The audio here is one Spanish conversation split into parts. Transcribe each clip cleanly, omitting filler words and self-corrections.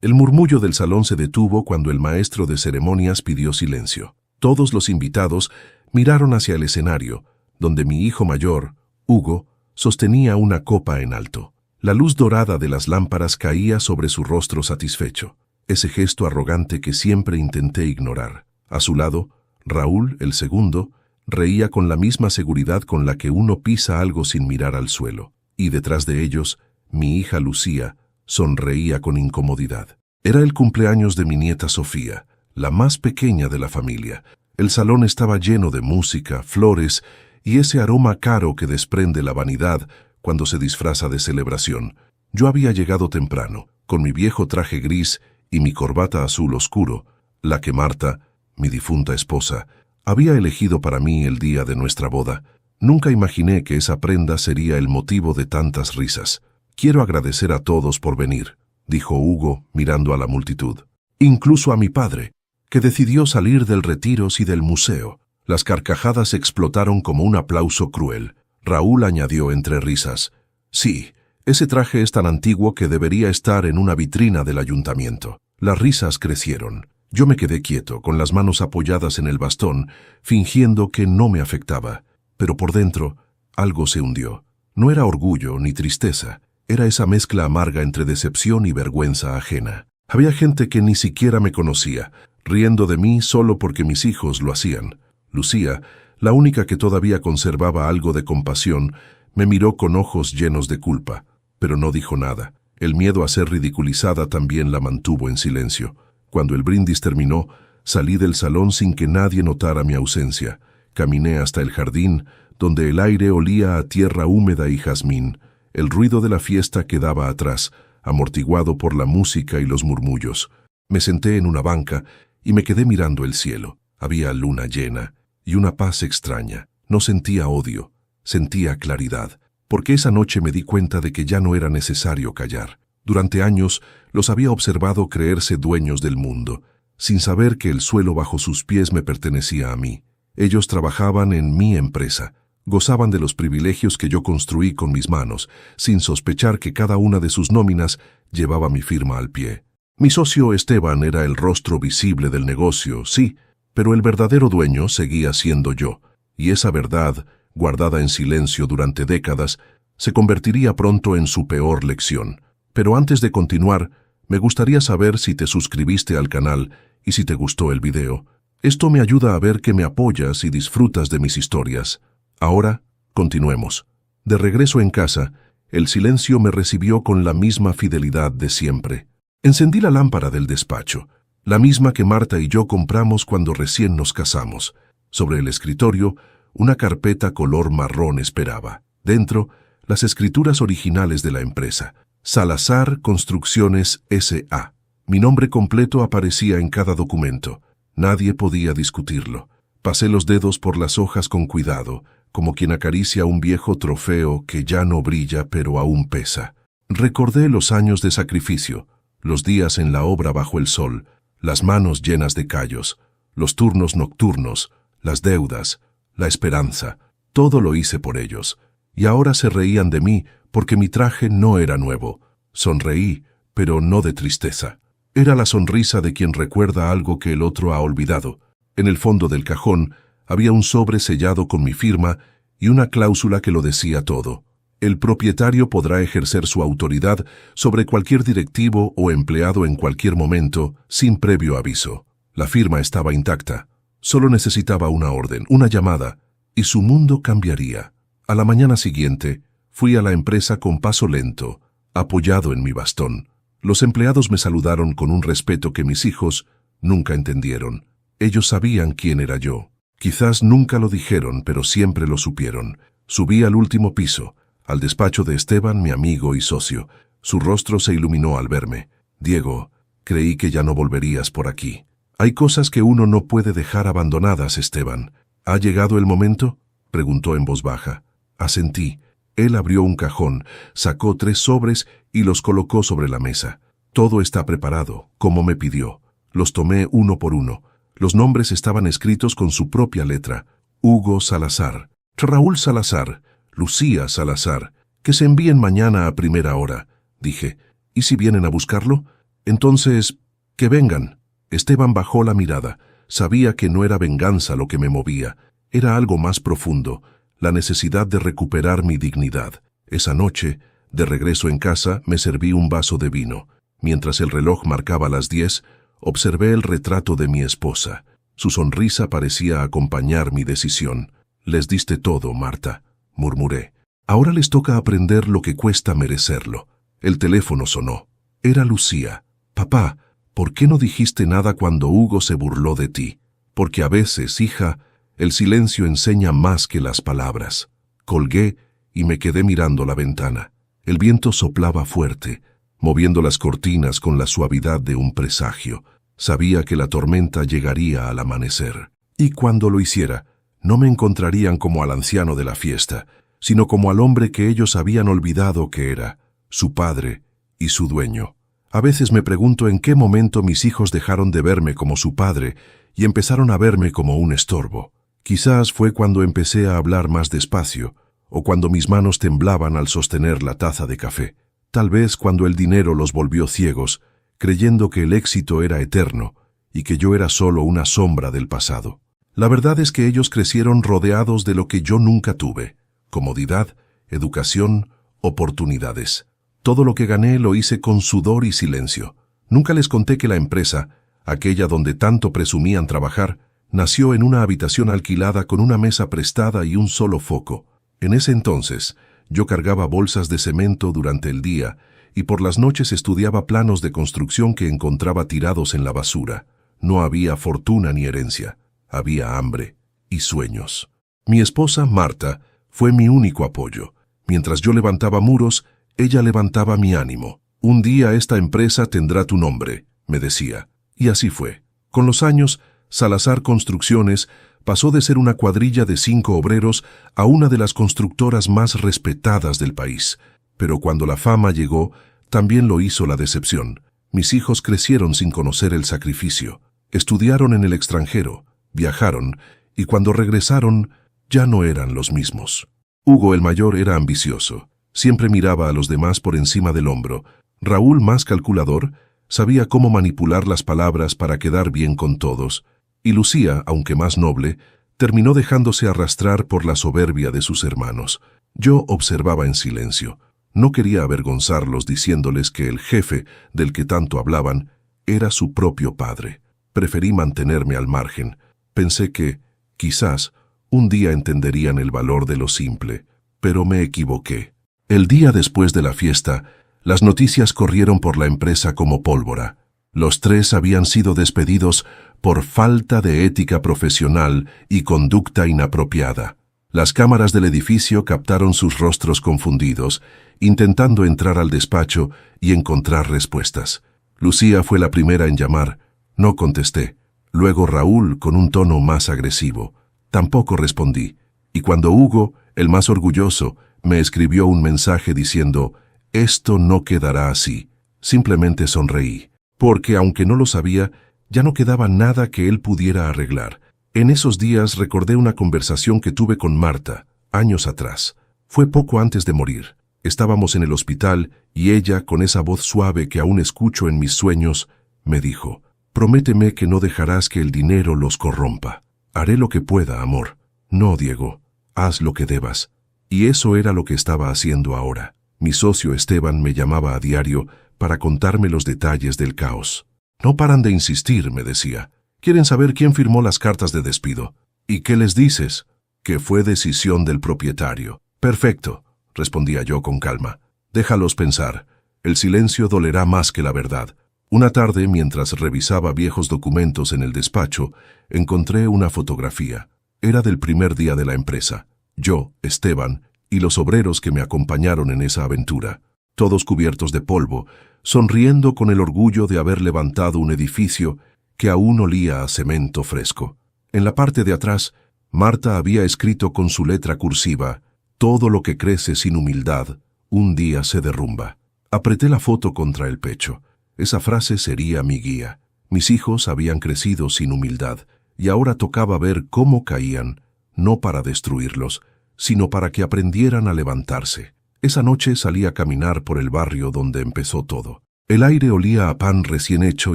El murmullo del salón se detuvo cuando el maestro de ceremonias pidió silencio. Todos los invitados miraron hacia el escenario, donde mi hijo mayor, Hugo, sostenía una copa en alto. La luz dorada de las lámparas caía sobre su rostro satisfecho, ese gesto arrogante que siempre intenté ignorar. A su lado, Raúl, el segundo, reía con la misma seguridad con la que uno pisa algo sin mirar al suelo. Y detrás de ellos, mi hija Lucía sonreía con incomodidad. Era el cumpleaños de mi nieta Sofía, la más pequeña de la familia. El salón estaba lleno de música, flores y ese aroma caro que desprende la vanidad cuando se disfraza de celebración. Yo había llegado temprano, con mi viejo traje gris y mi corbata azul oscuro, la que Marta, mi difunta esposa, había elegido para mí el día de nuestra boda. Nunca imaginé que esa prenda sería el motivo de tantas risas. Quiero agradecer a todos por venir, dijo Hugo mirando a la multitud. Incluso a mi padre, que decidió salir del Retiros y del museo. Las carcajadas explotaron como un aplauso cruel. Raúl añadió entre risas: sí, ese traje es tan antiguo que debería estar en una vitrina del ayuntamiento. Las risas crecieron. Yo me quedé quieto, con las manos apoyadas en el bastón, fingiendo que no me afectaba. Pero por dentro, algo se hundió. No era orgullo ni tristeza. Era esa mezcla amarga entre decepción y vergüenza ajena. Había gente que ni siquiera me conocía, riendo de mí solo porque mis hijos lo hacían. Lucía, la única que todavía conservaba algo de compasión, me miró con ojos llenos de culpa, pero no dijo nada. El miedo a ser ridiculizada también la mantuvo en silencio. Cuando el brindis terminó, salí del salón sin que nadie notara mi ausencia. Caminé hasta el jardín, donde el aire olía a tierra húmeda y jazmín. El ruido de la fiesta quedaba atrás, amortiguado por la música y los murmullos. Me senté en una banca y me quedé mirando el cielo. Había luna llena y una paz extraña. No sentía odio, sentía claridad, porque esa noche me di cuenta de que ya no era necesario callar. Durante años los había observado creerse dueños del mundo, sin saber que el suelo bajo sus pies me pertenecía a mí. Ellos trabajaban en mi empresa, gozaban de los privilegios que yo construí con mis manos, sin sospechar que cada una de sus nóminas llevaba mi firma al pie. Mi socio Esteban era el rostro visible del negocio, sí, pero el verdadero dueño seguía siendo yo, y esa verdad, guardada en silencio durante décadas, se convertiría pronto en su peor lección. Pero antes de continuar, me gustaría saber si te suscribiste al canal y si te gustó el video. Esto me ayuda a ver que me apoyas y disfrutas de mis historias. Ahora, continuemos. De regreso en casa, el silencio me recibió con la misma fidelidad de siempre. Encendí la lámpara del despacho, la misma que Marta y yo compramos cuando recién nos casamos. Sobre el escritorio, una carpeta color marrón esperaba. Dentro, las escrituras originales de la empresa. Salazar Construcciones S.A. Mi nombre completo aparecía en cada documento. Nadie podía discutirlo. Pasé los dedos por las hojas con cuidado, como quien acaricia un viejo trofeo que ya no brilla pero aún pesa. Recordé los años de sacrificio, los días en la obra bajo el sol, las manos llenas de callos, los turnos nocturnos, las deudas, la esperanza. Todo lo hice por ellos. Y ahora se reían de mí porque mi traje no era nuevo. Sonreí, pero no de tristeza. Era la sonrisa de quien recuerda algo que el otro ha olvidado. En el fondo del cajón había un sobre sellado con mi firma y una cláusula que lo decía todo. El propietario podrá ejercer su autoridad sobre cualquier directivo o empleado en cualquier momento, sin previo aviso. La firma estaba intacta. Solo necesitaba una orden, una llamada, y su mundo cambiaría. A la mañana siguiente, fui a la empresa con paso lento, apoyado en mi bastón. Los empleados me saludaron con un respeto que mis hijos nunca entendieron. Ellos sabían quién era yo. Quizás nunca lo dijeron, pero siempre lo supieron. Subí al último piso, al despacho de Esteban, mi amigo y socio. Su rostro se iluminó al verme. Diego, creí que ya no volverías por aquí. Hay cosas que uno no puede dejar abandonadas, Esteban. ¿Ha llegado el momento?, preguntó en voz baja. Asentí. Él abrió un cajón, sacó 3 sobres y los colocó sobre la mesa. Todo está preparado, como me pidió. Los tomé uno por uno. Los nombres estaban escritos con su propia letra. Hugo Salazar, Raúl Salazar, Lucía Salazar. Que se envíen mañana a primera hora, dije. ¿Y si vienen a buscarlo? Entonces, que vengan. Esteban bajó la mirada. Sabía que no era venganza lo que me movía. Era algo más profundo, la necesidad de recuperar mi dignidad. Esa noche, de regreso en casa, me serví un vaso de vino. Mientras el reloj marcaba las 10, observé el retrato de mi esposa. Su sonrisa parecía acompañar mi decisión. «Les diste todo, Marta», murmuré. «Ahora les toca aprender lo que cuesta merecerlo». El teléfono sonó. Era Lucía. «Papá, ¿por qué no dijiste nada cuando Hugo se burló de ti? Porque a veces, hija, el silencio enseña más que las palabras». Colgué y me quedé mirando la ventana. El viento soplaba fuerte, moviendo las cortinas con la suavidad de un presagio. Sabía que la tormenta llegaría al amanecer. Y cuando lo hiciera, no me encontrarían como al anciano de la fiesta, sino como al hombre que ellos habían olvidado que era, su padre y su dueño. A veces me pregunto en qué momento mis hijos dejaron de verme como su padre y empezaron a verme como un estorbo. Quizás fue cuando empecé a hablar más despacio, o cuando mis manos temblaban al sostener la taza de café. Tal vez cuando el dinero los volvió ciegos, creyendo que el éxito era eterno y que yo era solo una sombra del pasado. La verdad es que ellos crecieron rodeados de lo que yo nunca tuve: comodidad, educación, oportunidades. Todo lo que gané lo hice con sudor y silencio. Nunca les conté que la empresa, aquella donde tanto presumían trabajar, nació en una habitación alquilada con una mesa prestada y un solo foco. En ese entonces, yo cargaba bolsas de cemento durante el día y por las noches estudiaba planos de construcción que encontraba tirados en la basura. No había fortuna ni herencia, había hambre y sueños. Mi esposa, Marta, fue mi único apoyo. Mientras yo levantaba muros, ella levantaba mi ánimo. «Un día esta empresa tendrá tu nombre», me decía. Y así fue. Con los años, Salazar Construcciones pasó de ser una cuadrilla de 5 obreros a una de las constructoras más respetadas del país. Pero cuando la fama llegó, también lo hizo la decepción. Mis hijos crecieron sin conocer el sacrificio. Estudiaron en el extranjero, viajaron, y cuando regresaron, ya no eran los mismos. Hugo, el mayor, era ambicioso. Siempre miraba a los demás por encima del hombro. Raúl, más calculador, sabía cómo manipular las palabras para quedar bien con todos. Y Lucía, aunque más noble, terminó dejándose arrastrar por la soberbia de sus hermanos. Yo observaba en silencio. No quería avergonzarlos diciéndoles que el jefe, del que tanto hablaban, era su propio padre. Preferí mantenerme al margen. Pensé que, quizás, un día entenderían el valor de lo simple, pero me equivoqué. El día después de la fiesta, las noticias corrieron por la empresa como pólvora. Los 3 habían sido despedidos por falta de ética profesional y conducta inapropiada. Las cámaras del edificio captaron sus rostros confundidos, intentando entrar al despacho y encontrar respuestas. Lucía fue la primera en llamar. No contesté. Luego Raúl, con un tono más agresivo. Tampoco respondí. Y cuando Hugo, el más orgulloso, me escribió un mensaje diciendo: «Esto no quedará así», simplemente sonreí, porque aunque no lo sabía, ya no quedaba nada que él pudiera arreglar. En esos días recordé una conversación que tuve con Marta, años atrás. Fue poco antes de morir. Estábamos en el hospital y ella, con esa voz suave que aún escucho en mis sueños, me dijo: «Prométeme que no dejarás que el dinero los corrompa». «Haré lo que pueda, amor». «No, Diego, haz lo que debas». Y eso era lo que estaba haciendo ahora. Mi socio Esteban me llamaba a diario para contarme los detalles del caos. «No paran de insistir», me decía. «Quieren saber quién firmó las cartas de despido». «¿Y qué les dices?» «Que fue decisión del propietario». «Perfecto», respondía yo con calma. «Déjalos pensar. El silencio dolerá más que la verdad». Una tarde, mientras revisaba viejos documentos en el despacho, encontré una fotografía. Era del primer día de la empresa. Yo, Esteban, y los obreros que me acompañaron en esa aventura, todos cubiertos de polvo, sonriendo con el orgullo de haber levantado un edificio que aún olía a cemento fresco. En la parte de atrás, Marta había escrito con su letra cursiva: «Todo lo que crece sin humildad, un día se derrumba». Apreté la foto contra el pecho. Esa frase sería mi guía. Mis hijos habían crecido sin humildad, y ahora tocaba ver cómo caían, no para destruirlos, sino para que aprendieran a levantarse. Esa noche salí a caminar por el barrio donde empezó todo. El aire olía a pan recién hecho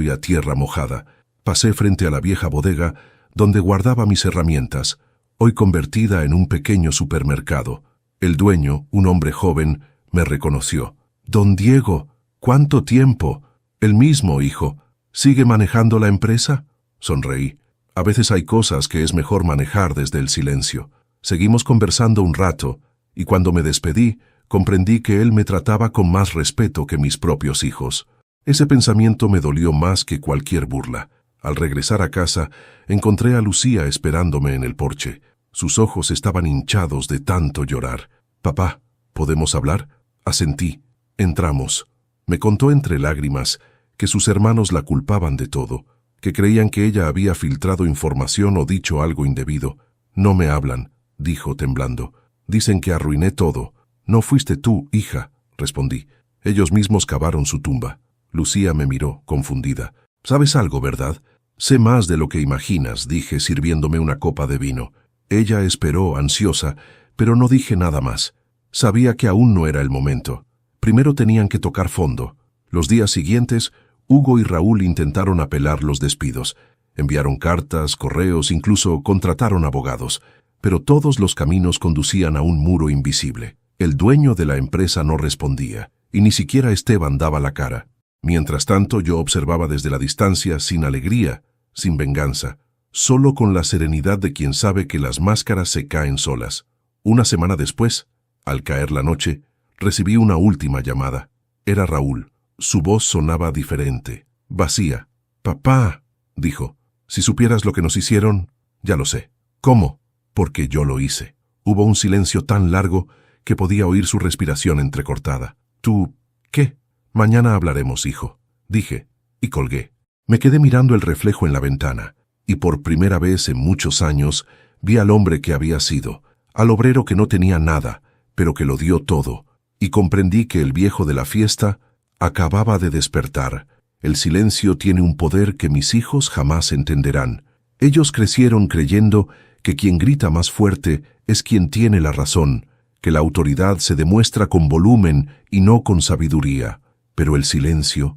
y a tierra mojada. Pasé frente a la vieja bodega donde guardaba mis herramientas, hoy convertida en un pequeño supermercado. El dueño, un hombre joven, me reconoció. «Don Diego, ¿cuánto tiempo?» «El mismo, hijo. ¿Sigue manejando la empresa?» Sonreí. A veces hay cosas que es mejor manejar desde el silencio. Seguimos conversando un rato, y cuando me despedí, comprendí que él me trataba con más respeto que mis propios hijos. Ese pensamiento me dolió más que cualquier burla. Al regresar a casa, encontré a Lucía esperándome en el porche. Sus ojos estaban hinchados de tanto llorar. «Papá, ¿podemos hablar?» Asentí. Entramos. Me contó entre lágrimas que sus hermanos la culpaban de todo, que creían que ella había filtrado información o dicho algo indebido. «No me hablan», dijo temblando. «Dicen que arruiné todo». «No fuiste tú, hija», respondí. «Ellos mismos cavaron su tumba». Lucía me miró, confundida. «¿Sabes algo, verdad?» «Sé más de lo que imaginas», dije, sirviéndome una copa de vino. Ella esperó, ansiosa, pero no dije nada más. Sabía que aún no era el momento. Primero tenían que tocar fondo. Los días siguientes, Hugo y Raúl intentaron apelar los despidos. Enviaron cartas, correos, incluso contrataron abogados. Pero todos los caminos conducían a un muro invisible. El dueño de la empresa no respondía, y ni siquiera Esteban daba la cara. Mientras tanto, yo observaba desde la distancia, sin alegría, sin venganza, solo con la serenidad de quien sabe que las máscaras se caen solas. Una semana después, al caer la noche, recibí una última llamada. Era Raúl. Su voz sonaba diferente, vacía. «Papá», dijo, «si supieras lo que nos hicieron, ya lo sé». «¿Cómo?» «Porque yo lo hice». Hubo un silencio tan largo que podía oír su respiración entrecortada. «¿Tú qué?» «Mañana hablaremos, hijo», dije, y colgué. Me quedé mirando el reflejo en la ventana, y por primera vez en muchos años vi al hombre que había sido, al obrero que no tenía nada, pero que lo dio todo, y comprendí que el viejo de la fiesta acababa de despertar. El silencio tiene un poder que mis hijos jamás entenderán. Ellos crecieron creyendo que quien grita más fuerte es quien tiene la razón, que la autoridad se demuestra con volumen y no con sabiduría. Pero el silencio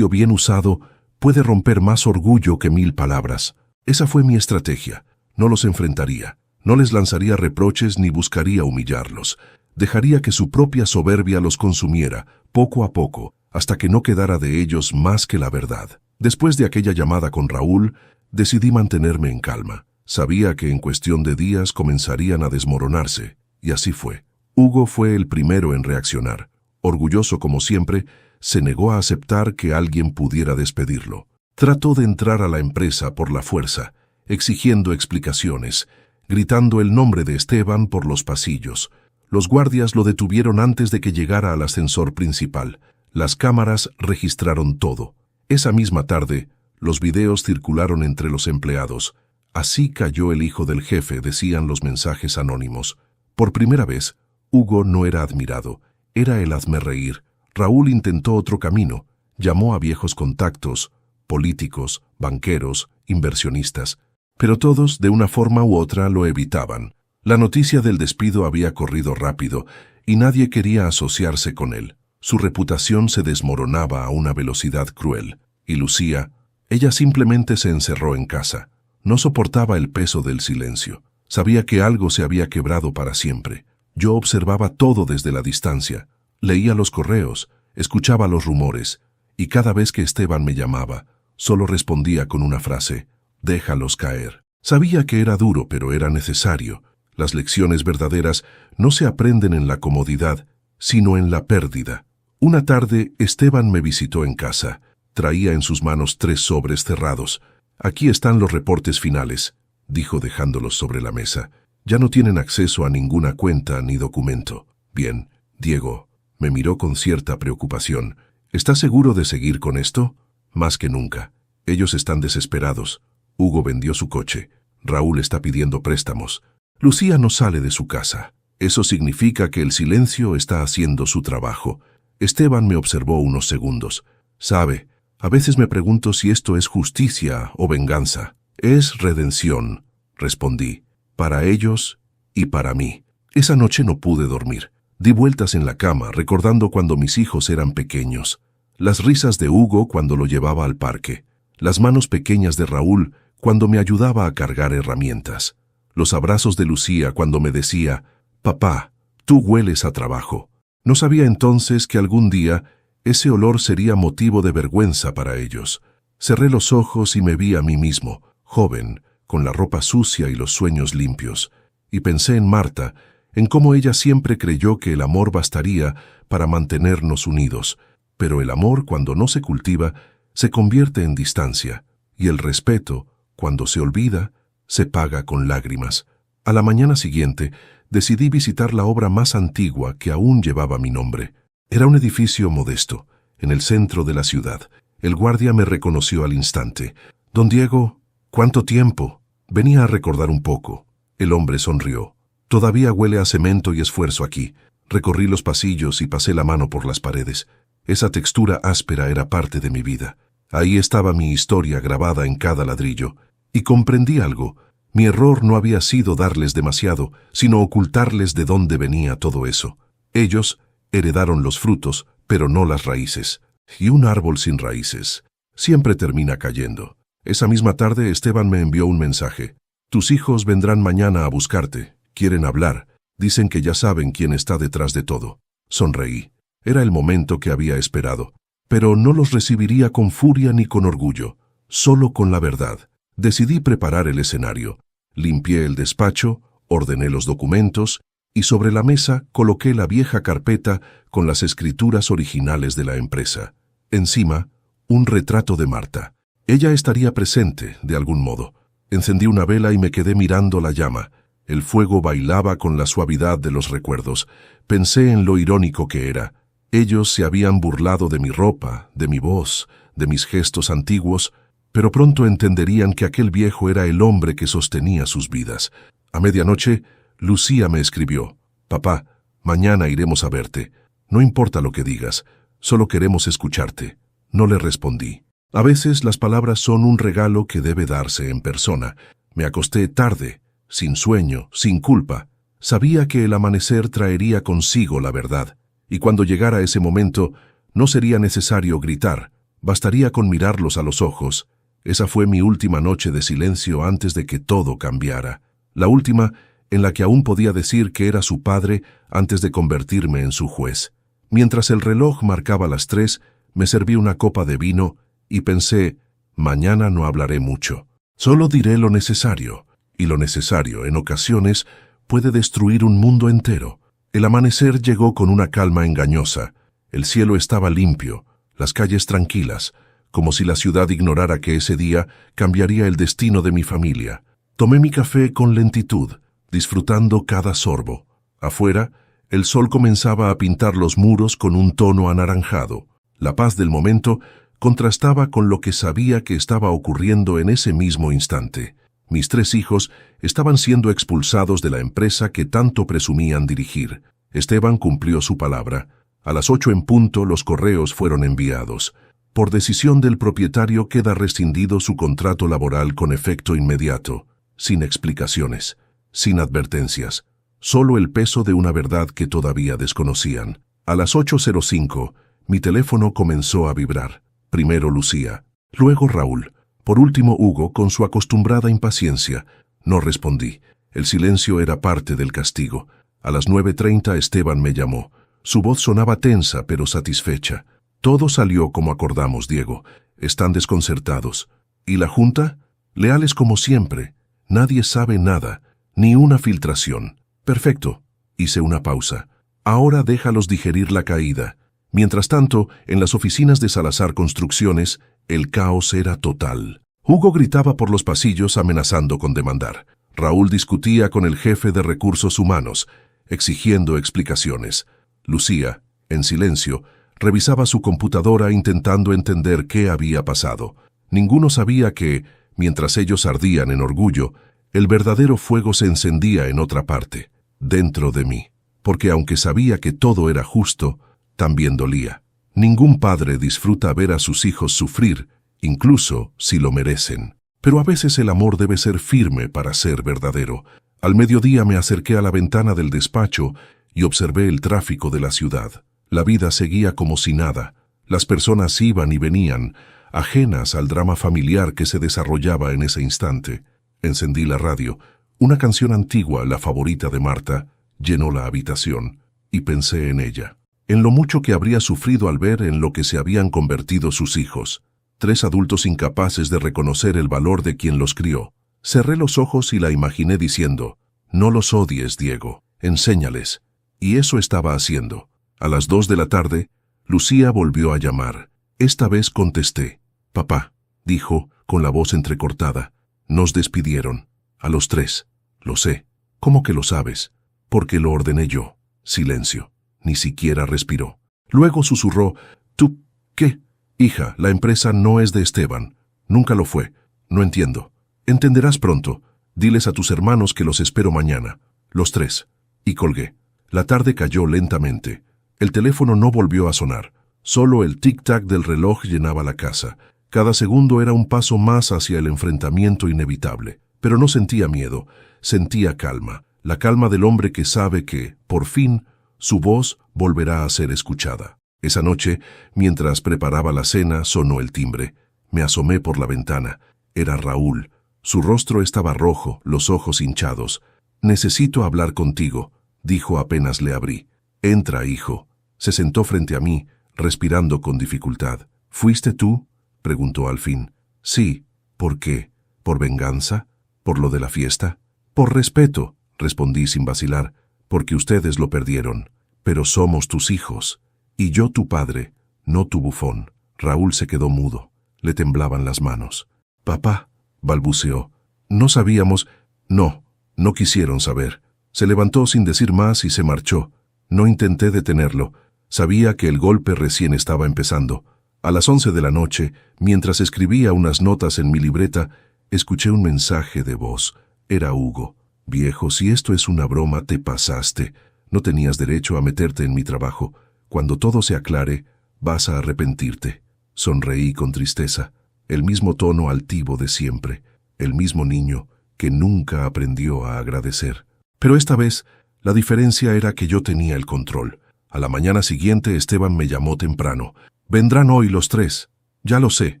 bien usado, puede romper más orgullo que 1000 palabras. Esa fue mi estrategia. No los enfrentaría, no les lanzaría reproches ni buscaría humillarlos. Dejaría que su propia soberbia los consumiera, poco a poco, hasta que no quedara de ellos más que la verdad. Después de aquella llamada con Raúl, decidí mantenerme en calma. Sabía que en cuestión de días comenzarían a desmoronarse, y así fue. Hugo fue el primero en reaccionar. Orgulloso como siempre, se negó a aceptar que alguien pudiera despedirlo. Trató de entrar a la empresa por la fuerza, exigiendo explicaciones, gritando el nombre de Esteban por los pasillos. Los guardias lo detuvieron antes de que llegara al ascensor principal. Las cámaras registraron todo. Esa misma tarde, los videos circularon entre los empleados. «Así cayó el hijo del jefe», decían los mensajes anónimos. Por primera vez, Hugo no era admirado, era el hazmerreír. Raúl intentó otro camino, llamó a viejos contactos, políticos, banqueros, inversionistas, pero todos, de una forma u otra, lo evitaban. La noticia del despido había corrido rápido y nadie quería asociarse con él. Su reputación se desmoronaba a una velocidad cruel. Y Lucía, ella simplemente se encerró en casa. No soportaba el peso del silencio. Sabía que algo se había quebrado para siempre. Yo observaba todo desde la distancia. Leía los correos, escuchaba los rumores, y cada vez que Esteban me llamaba, solo respondía con una frase: «Déjalos caer». Sabía que era duro, pero era necesario. Las lecciones verdaderas no se aprenden en la comodidad, sino en la pérdida. Una tarde, Esteban me visitó en casa. Traía en sus manos 3 sobres cerrados. «Aquí están los reportes finales», dijo dejándolos sobre la mesa. «Ya no tienen acceso a ninguna cuenta ni documento». «Bien, Diego», me miró con cierta preocupación. «¿Estás seguro de seguir con esto?» «Más que nunca. Ellos están desesperados. Hugo vendió su coche. Raúl está pidiendo préstamos. Lucía no sale de su casa. Eso significa que el silencio está haciendo su trabajo». Esteban me observó unos segundos. «Sabe, a veces me pregunto si esto es justicia o venganza». «Es redención», respondí, «para ellos y para mí». Esa noche no pude dormir. Di vueltas en la cama, recordando cuando mis hijos eran pequeños. las risas de Hugo cuando lo llevaba al parque, las manos pequeñas de Raúl cuando me ayudaba a cargar herramientas, los abrazos de Lucía cuando me decía, «Papá, tú hueles a trabajo». No sabía entonces que algún día ese olor sería motivo de vergüenza para ellos. Cerré los ojos y me vi a mí mismo, joven, con la ropa sucia y los sueños limpios, y pensé en Marta, en cómo ella siempre creyó que el amor bastaría para mantenernos unidos, pero el amor, cuando no se cultiva, se convierte en distancia, y el respeto, cuando se olvida, se paga con lágrimas. A la mañana siguiente, decidí visitar la obra más antigua que aún llevaba mi nombre. Era un edificio modesto, en el centro de la ciudad. El guardia me reconoció al instante. «Don Diego, ¿cuánto tiempo?» Venía a recordar un poco. El hombre sonrió. «Todavía huele a cemento y esfuerzo aquí». Recorrí los pasillos y pasé la mano por las paredes. Esa textura áspera era parte de mi vida. Ahí estaba mi historia grabada en cada ladrillo. Y comprendí algo. Mi error no había sido darles demasiado, sino ocultarles de dónde venía todo eso. Ellos heredaron los frutos, pero no las raíces. Y un árbol sin raíces siempre termina cayendo. Esa misma tarde Esteban me envió un mensaje. «Tus hijos vendrán mañana a buscarte. Quieren hablar. Dicen que ya saben quién está detrás de todo». Sonreí. Era el momento que había esperado. Pero no los recibiría con furia ni con orgullo, solo con la verdad. Decidí preparar el escenario. Limpié el despacho, ordené los documentos y sobre la mesa coloqué la vieja carpeta con las escrituras originales de la empresa. Encima, un retrato de Marta. Ella estaría presente, de algún modo. Encendí una vela y me quedé mirando la llama. El fuego bailaba con la suavidad de los recuerdos. Pensé en lo irónico que era. Ellos se habían burlado de mi ropa, de mi voz, de mis gestos antiguos, pero pronto entenderían que aquel viejo era el hombre que sostenía sus vidas. A medianoche, Lucía me escribió: «Papá, mañana iremos a verte. No importa lo que digas, solo queremos escucharte». No le respondí. A veces las palabras son un regalo que debe darse en persona. Me acosté tarde, sin sueño, sin culpa. Sabía que el amanecer traería consigo la verdad, y cuando llegara ese momento no sería necesario gritar, bastaría con mirarlos a los ojos. Esa fue mi última noche de silencio antes de que todo cambiara. La última en la que aún podía decir que era su padre antes de convertirme en su juez. Mientras el reloj marcaba las 3, me serví una copa de vino y pensé, mañana no hablaré mucho. Solo diré lo necesario, y lo necesario, en ocasiones, puede destruir un mundo entero. El amanecer llegó con una calma engañosa. El cielo estaba limpio, las calles tranquilas, como si la ciudad ignorara que ese día cambiaría el destino de mi familia. Tomé mi café con lentitud, disfrutando cada sorbo. Afuera, el sol comenzaba a pintar los muros con un tono anaranjado. La paz del momento contrastaba con lo que sabía que estaba ocurriendo en ese mismo instante. Mis 3 hijos estaban siendo expulsados de la empresa que tanto presumían dirigir. Esteban cumplió su palabra. A las 8 en punto los correos fueron enviados. Por decisión del propietario queda rescindido su contrato laboral con efecto inmediato, sin explicaciones, sin advertencias, solo el peso de una verdad que todavía desconocían. A las 8:05, mi teléfono comenzó a vibrar. Primero Lucía, luego Raúl, por último Hugo con su acostumbrada impaciencia. No respondí. El silencio era parte del castigo. A las 9:30 Esteban me llamó. Su voz sonaba tensa pero satisfecha. Todo salió como acordamos, Diego. Están desconcertados. ¿Y la junta? Leales como siempre. Nadie sabe nada, ni una filtración. Perfecto. Hice una pausa. Ahora déjalos digerir la caída. Mientras tanto, en las oficinas de Salazar Construcciones, el caos era total. Hugo gritaba por los pasillos amenazando con demandar. Raúl discutía con el jefe de recursos humanos, exigiendo explicaciones. Lucía, en silencio, revisaba su computadora intentando entender qué había pasado. Ninguno sabía que, mientras ellos ardían en orgullo, el verdadero fuego se encendía en otra parte, dentro de mí. Porque aunque sabía que todo era justo, también dolía. Ningún padre disfruta ver a sus hijos sufrir, incluso si lo merecen. Pero a veces el amor debe ser firme para ser verdadero. Al mediodía me acerqué a la ventana del despacho y observé el tráfico de la ciudad. La vida seguía como si nada. Las personas iban y venían, ajenas al drama familiar que se desarrollaba en ese instante. Encendí la radio. Una canción antigua, la favorita de Marta, llenó la habitación, y pensé en ella, en lo mucho que habría sufrido al ver en lo que se habían convertido sus hijos, 3 adultos incapaces de reconocer el valor de quien los crió. Cerré los ojos y la imaginé diciendo, «No los odies, Diego, enséñales». Y eso estaba haciendo. A las 2 de la tarde, Lucía volvió a llamar. Esta vez contesté. «Papá», dijo, con la voz entrecortada. «Nos despidieron. A los 3. Lo sé». «¿Cómo que lo sabes?» «Porque lo ordené yo». Silencio. Ni siquiera respiró. Luego susurró. «¿Tú qué?» «Hija, la empresa no es de Esteban. Nunca lo fue. No entiendo». «Entenderás pronto. Diles a tus hermanos que los espero mañana. Los 3». Y colgué. La tarde cayó lentamente. El teléfono no volvió a sonar. Solo el tic-tac del reloj llenaba la casa. Cada segundo era un paso más hacia el enfrentamiento inevitable. Pero no sentía miedo, sentía calma. La calma del hombre que sabe que, por fin, su voz volverá a ser escuchada. Esa noche, mientras preparaba la cena, sonó el timbre. Me asomé por la ventana. Era Raúl. Su rostro estaba rojo, los ojos hinchados. «Necesito hablar contigo», dijo apenas le abrí. «Entra, hijo». Se sentó frente a mí, respirando con dificultad. «¿Fuiste tú?», preguntó al fin. «Sí». «¿Por qué? ¿Por venganza? ¿Por lo de la fiesta?» «Por respeto», respondí sin vacilar, «porque ustedes lo perdieron. Pero somos tus hijos. Y yo tu padre, no tu bufón». Raúl se quedó mudo. Le temblaban las manos. «Papá», balbuceó. «No sabíamos». No quisieron saber. Se levantó sin decir más y se marchó. No intenté detenerlo. Sabía que el golpe recién estaba empezando. A las 11 de la noche, mientras escribía unas notas en mi libreta, escuché un mensaje de voz. Era Hugo. «Viejo, si esto es una broma, te pasaste. No tenías derecho a meterte en mi trabajo. Cuando todo se aclare, vas a arrepentirte». Sonreí con tristeza. El mismo tono altivo de siempre. El mismo niño que nunca aprendió a agradecer. Pero esta vez, la diferencia era que yo tenía el control. A la mañana siguiente, Esteban me llamó temprano. «Vendrán hoy los 3. «Ya lo sé.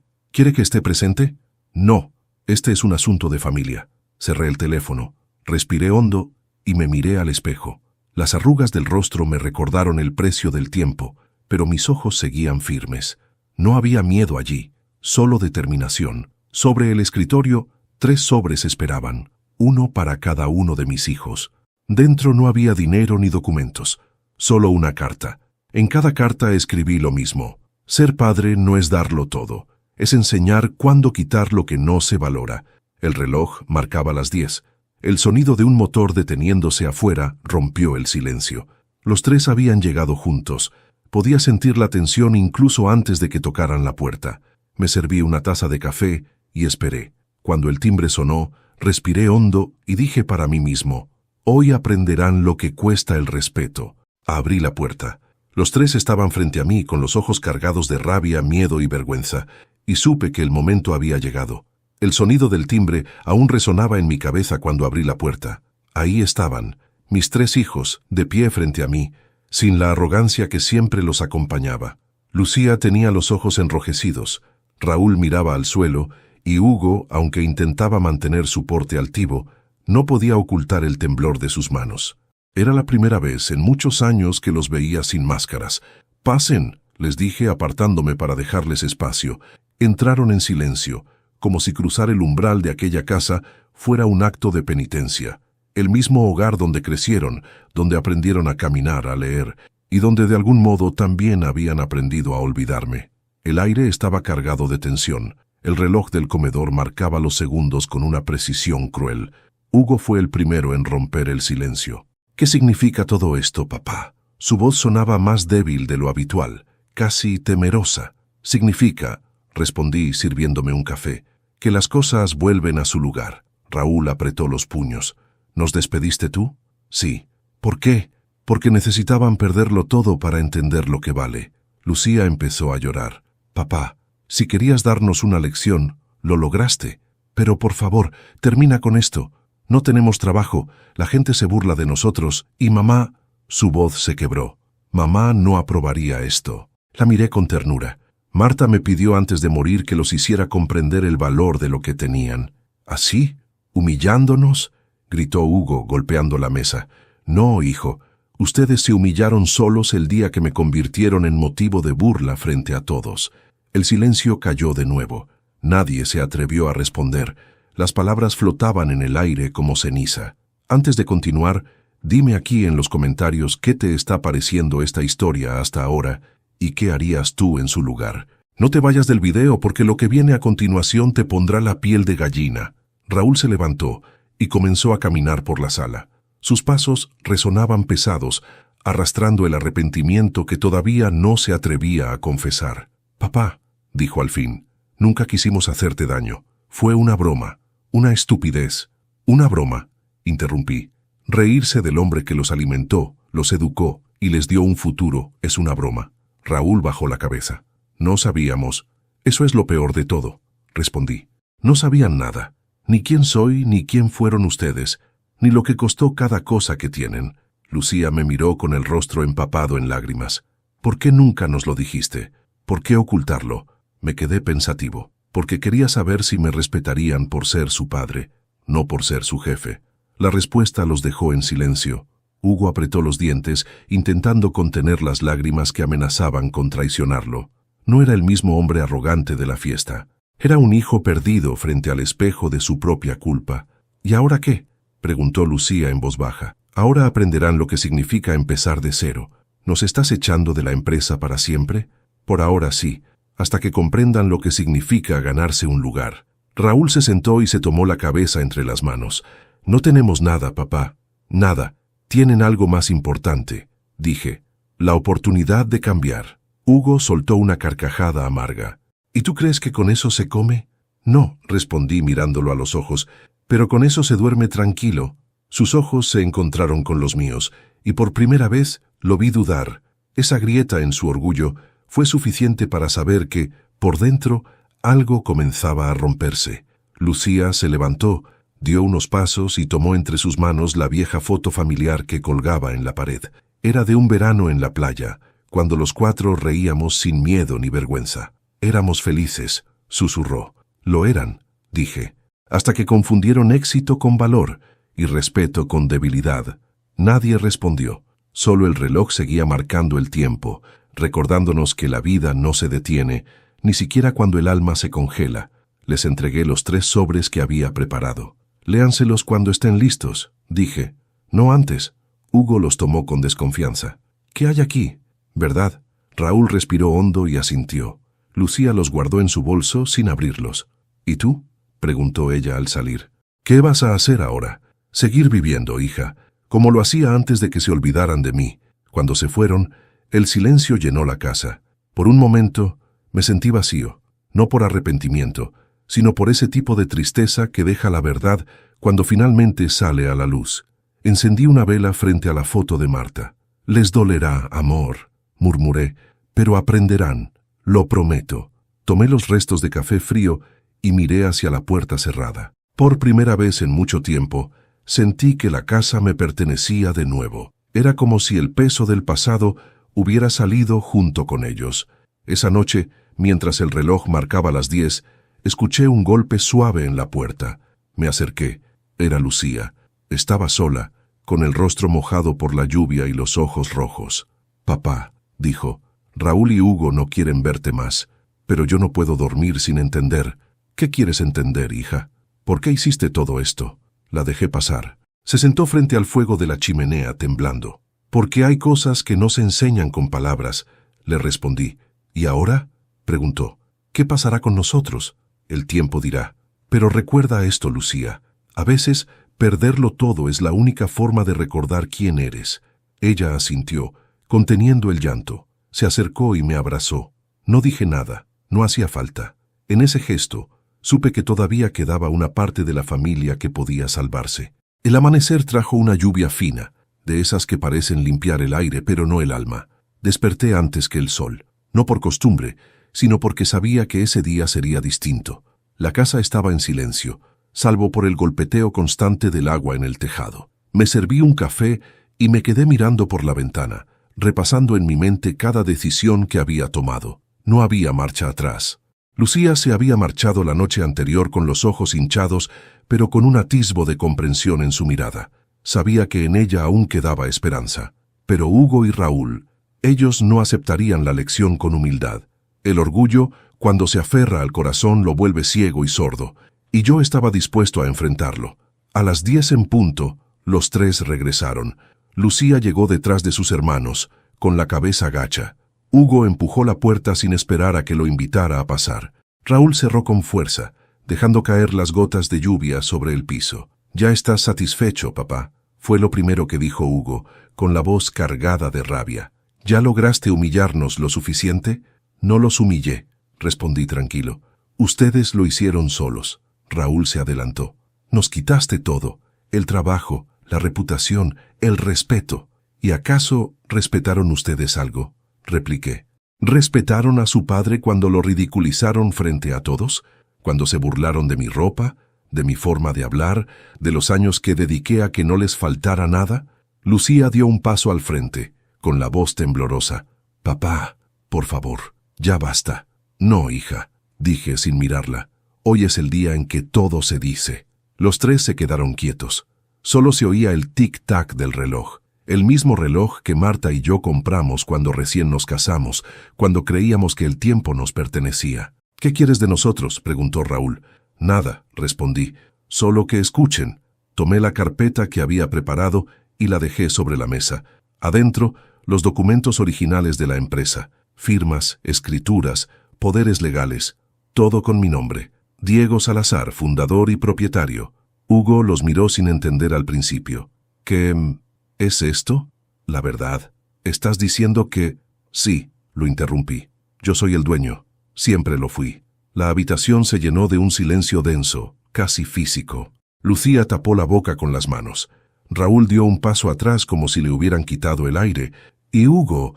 ¿Quiere que esté presente?» «No. Este es un asunto de familia». Cerré el teléfono, respiré hondo y me miré al espejo. Las arrugas del rostro me recordaron el precio del tiempo, pero mis ojos seguían firmes. No había miedo allí, solo determinación. Sobre el escritorio, 3 sobres esperaban, uno para cada uno de mis hijos. Dentro no había dinero ni documentos, solo una carta. En cada carta escribí lo mismo. Ser padre no es darlo todo, es enseñar cuándo quitar lo que no se valora. El reloj marcaba las 10. El sonido de un motor deteniéndose afuera rompió el silencio. Los 3 habían llegado juntos. Podía sentir la tensión incluso antes de que tocaran la puerta. Me serví una taza de café y esperé. Cuando el timbre sonó, respiré hondo y dije para mí mismo, «Hoy aprenderán lo que cuesta el respeto». Abrí la puerta. Los 3 estaban frente a mí con los ojos cargados de rabia, miedo y vergüenza, y supe que el momento había llegado. El sonido del timbre aún resonaba en mi cabeza cuando abrí la puerta. Ahí estaban, mis 3 hijos, de pie frente a mí, sin la arrogancia que siempre los acompañaba. Lucía tenía los ojos enrojecidos, Raúl miraba al suelo, y Hugo, aunque intentaba mantener su porte altivo, no podía ocultar el temblor de sus manos. Era la primera vez en muchos años que los veía sin máscaras. «Pasen», les dije apartándome para dejarles espacio. Entraron en silencio, como si cruzar el umbral de aquella casa fuera un acto de penitencia. El mismo hogar donde crecieron, donde aprendieron a caminar, a leer, y donde de algún modo también habían aprendido a olvidarme. El aire estaba cargado de tensión. El reloj del comedor marcaba los segundos con una precisión cruel. Hugo fue el primero en romper el silencio. «¿Qué significa todo esto, papá?». Su voz sonaba más débil de lo habitual, casi temerosa. «Significa», respondí sirviéndome un café, «que las cosas vuelven a su lugar». Raúl apretó los puños. «¿Nos despediste tú?» «Sí». «¿Por qué?» «Porque necesitaban perderlo todo para entender lo que vale». Lucía empezó a llorar. «Papá, si querías darnos una lección, lo lograste. Pero por favor, termina con esto. No tenemos trabajo, la gente se burla de nosotros y mamá...». Su voz se quebró. «Mamá no aprobaría esto». La miré con ternura. Marta me pidió antes de morir que los hiciera comprender el valor de lo que tenían. ¿Así? ¿Humillándonos?, gritó Hugo, golpeando la mesa. No, hijo. Ustedes se humillaron solos el día que me convirtieron en motivo de burla frente a todos. El silencio cayó de nuevo. Nadie se atrevió a responder. Las palabras flotaban en el aire como ceniza. Antes de continuar, dime aquí en los comentarios qué te está pareciendo esta historia hasta ahora y qué harías tú en su lugar. No te vayas del video porque lo que viene a continuación te pondrá la piel de gallina. Raúl se levantó y comenzó a caminar por la sala. Sus pasos resonaban pesados, arrastrando el arrepentimiento que todavía no se atrevía a confesar. «Papá», dijo al fin, «nunca quisimos hacerte daño. Fue una broma, una estupidez». «Una broma», interrumpí. «Reírse del hombre que los alimentó, los educó y les dio un futuro es una broma». Raúl bajó la cabeza. «No sabíamos». «Eso es lo peor de todo», respondí. «No sabían nada, ni quién soy, ni quién fueron ustedes, ni lo que costó cada cosa que tienen». Lucía me miró con el rostro empapado en lágrimas. «¿Por qué nunca nos lo dijiste? ¿Por qué ocultarlo?» Me quedé pensativo, porque quería saber si me respetarían por ser su padre, no por ser su jefe. La respuesta los dejó en silencio. Hugo apretó los dientes, intentando contener las lágrimas que amenazaban con traicionarlo. No era el mismo hombre arrogante de la fiesta. Era un hijo perdido frente al espejo de su propia culpa. «¿Y ahora qué?», preguntó Lucía en voz baja. «Ahora aprenderán lo que significa empezar de cero. ¿Nos estás echando de la empresa para siempre?». «Por ahora sí, hasta que comprendan lo que significa ganarse un lugar». Raúl se sentó y se tomó la cabeza entre las manos. «No tenemos nada, papá. Nada. Tienen algo más importante», dije. «La oportunidad de cambiar». Hugo soltó una carcajada amarga. «¿Y tú crees que con eso se come?». «No», respondí mirándolo a los ojos, «pero con eso se duerme tranquilo». Sus ojos se encontraron con los míos, y por primera vez lo vi dudar. Esa grieta en su orgullo fue suficiente para saber que, por dentro, algo comenzaba a romperse. Lucía se levantó, dio unos pasos y tomó entre sus manos la vieja foto familiar que colgaba en la pared. Era de un verano en la playa, cuando los cuatro reíamos sin miedo ni vergüenza. «Éramos felices», susurró. «Lo eran», dije, «hasta que confundieron éxito con valor y respeto con debilidad». Nadie respondió. Solo el reloj seguía marcando el tiempo, recordándonos que la vida no se detiene, ni siquiera cuando el alma se congela. Les entregué los 3 sobres que había preparado. «Léanselos cuando estén listos», dije. «No antes». Hugo los tomó con desconfianza. «¿Qué hay aquí?». «¿Verdad?». Raúl respiró hondo y asintió. Lucía los guardó en su bolso sin abrirlos. «¿Y tú?», preguntó ella al salir. «¿Qué vas a hacer ahora?». «Seguir viviendo, hija, como lo hacía antes de que se olvidaran de mí». Cuando se fueron, el silencio llenó la casa. Por un momento, me sentí vacío, no por arrepentimiento, sino por ese tipo de tristeza que deja la verdad cuando finalmente sale a la luz. Encendí una vela frente a la foto de Marta. «Les dolerá, amor», murmuré, «pero aprenderán, lo prometo». Tomé los restos de café frío y miré hacia la puerta cerrada. Por primera vez en mucho tiempo, sentí que la casa me pertenecía de nuevo. Era como si el peso del pasado hubiera salido junto con ellos. Esa noche, mientras el reloj marcaba las 10, escuché un golpe suave en la puerta. Me acerqué. Era Lucía. Estaba sola, con el rostro mojado por la lluvia y los ojos rojos. «Papá», dijo, «Raúl y Hugo no quieren verte más, pero yo no puedo dormir sin entender». «¿Qué quieres entender, hija? ¿Por qué hiciste todo esto?». La dejé pasar. Se sentó frente al fuego de la chimenea temblando. «Porque hay cosas que no se enseñan con palabras», le respondí. «¿Y ahora?», preguntó. «¿Qué pasará con nosotros?». «El tiempo dirá». «Pero recuerda esto, Lucía. A veces, perderlo todo es la única forma de recordar quién eres». Ella asintió, conteniendo el llanto. Se acercó y me abrazó. No dije nada, no hacía falta. En ese gesto, supe que todavía quedaba una parte de la familia que podía salvarse. El amanecer trajo una lluvia fina, de esas que parecen limpiar el aire pero no el alma. Desperté antes que el sol, no por costumbre, sino porque sabía que ese día sería distinto. La casa estaba en silencio, salvo por el golpeteo constante del agua en el tejado. Me serví un café y me quedé mirando por la ventana. repasando en mi mente cada decisión que había tomado. No había marcha atrás. Lucía se había marchado la noche anterior con los ojos hinchados, pero con un atisbo de comprensión en su mirada. Sabía que en ella aún quedaba esperanza. Pero Hugo y Raúl, ellos no aceptarían la lección con humildad. El orgullo, cuando se aferra al corazón, lo vuelve ciego y sordo, y yo estaba dispuesto a enfrentarlo. A las 10 en punto, los tres regresaron. Lucía llegó detrás de sus hermanos, con la cabeza gacha. Hugo empujó la puerta sin esperar a que lo invitara a pasar. Raúl cerró con fuerza, dejando caer las gotas de lluvia sobre el piso. «Ya estás satisfecho, papá», fue lo primero que dijo Hugo, con la voz cargada de rabia. «¿Ya lograste humillarnos lo suficiente?» «No los humillé», respondí tranquilo. «Ustedes lo hicieron solos». Raúl se adelantó. «Nos quitaste todo, el trabajo, la reputación, el respeto. ¿Y acaso respetaron ustedes algo?», repliqué. ¿Respetaron a su padre cuando lo ridiculizaron frente a todos? ¿Cuando se burlaron de mi ropa, de mi forma de hablar, de los años que dediqué a que no les faltara nada? Lucía dio un paso al frente, con la voz temblorosa. «Papá, por favor, ya basta». «No, hija», dije sin mirarla. «Hoy es el día en que todo se dice». Los tres se quedaron quietos. Solo se oía el tic-tac del reloj. El mismo reloj que Marta y yo compramos cuando recién nos casamos, cuando creíamos que el tiempo nos pertenecía. «¿Qué quieres de nosotros?», preguntó Raúl. «Nada», respondí. «Solo que escuchen». Tomé la carpeta que había preparado y la dejé sobre la mesa. Adentro, los documentos originales de la empresa. Firmas, escrituras, poderes legales. Todo con mi nombre. Diego Salazar, fundador y propietario. Hugo los miró sin entender al principio. «¿Qué es esto?». «La verdad. ¿Estás diciendo que...?» «Sí», lo interrumpí. «Yo soy el dueño. Siempre lo fui». La habitación se llenó de un silencio denso, casi físico. Lucía tapó la boca con las manos. Raúl dio un paso atrás como si le hubieran quitado el aire. Y Hugo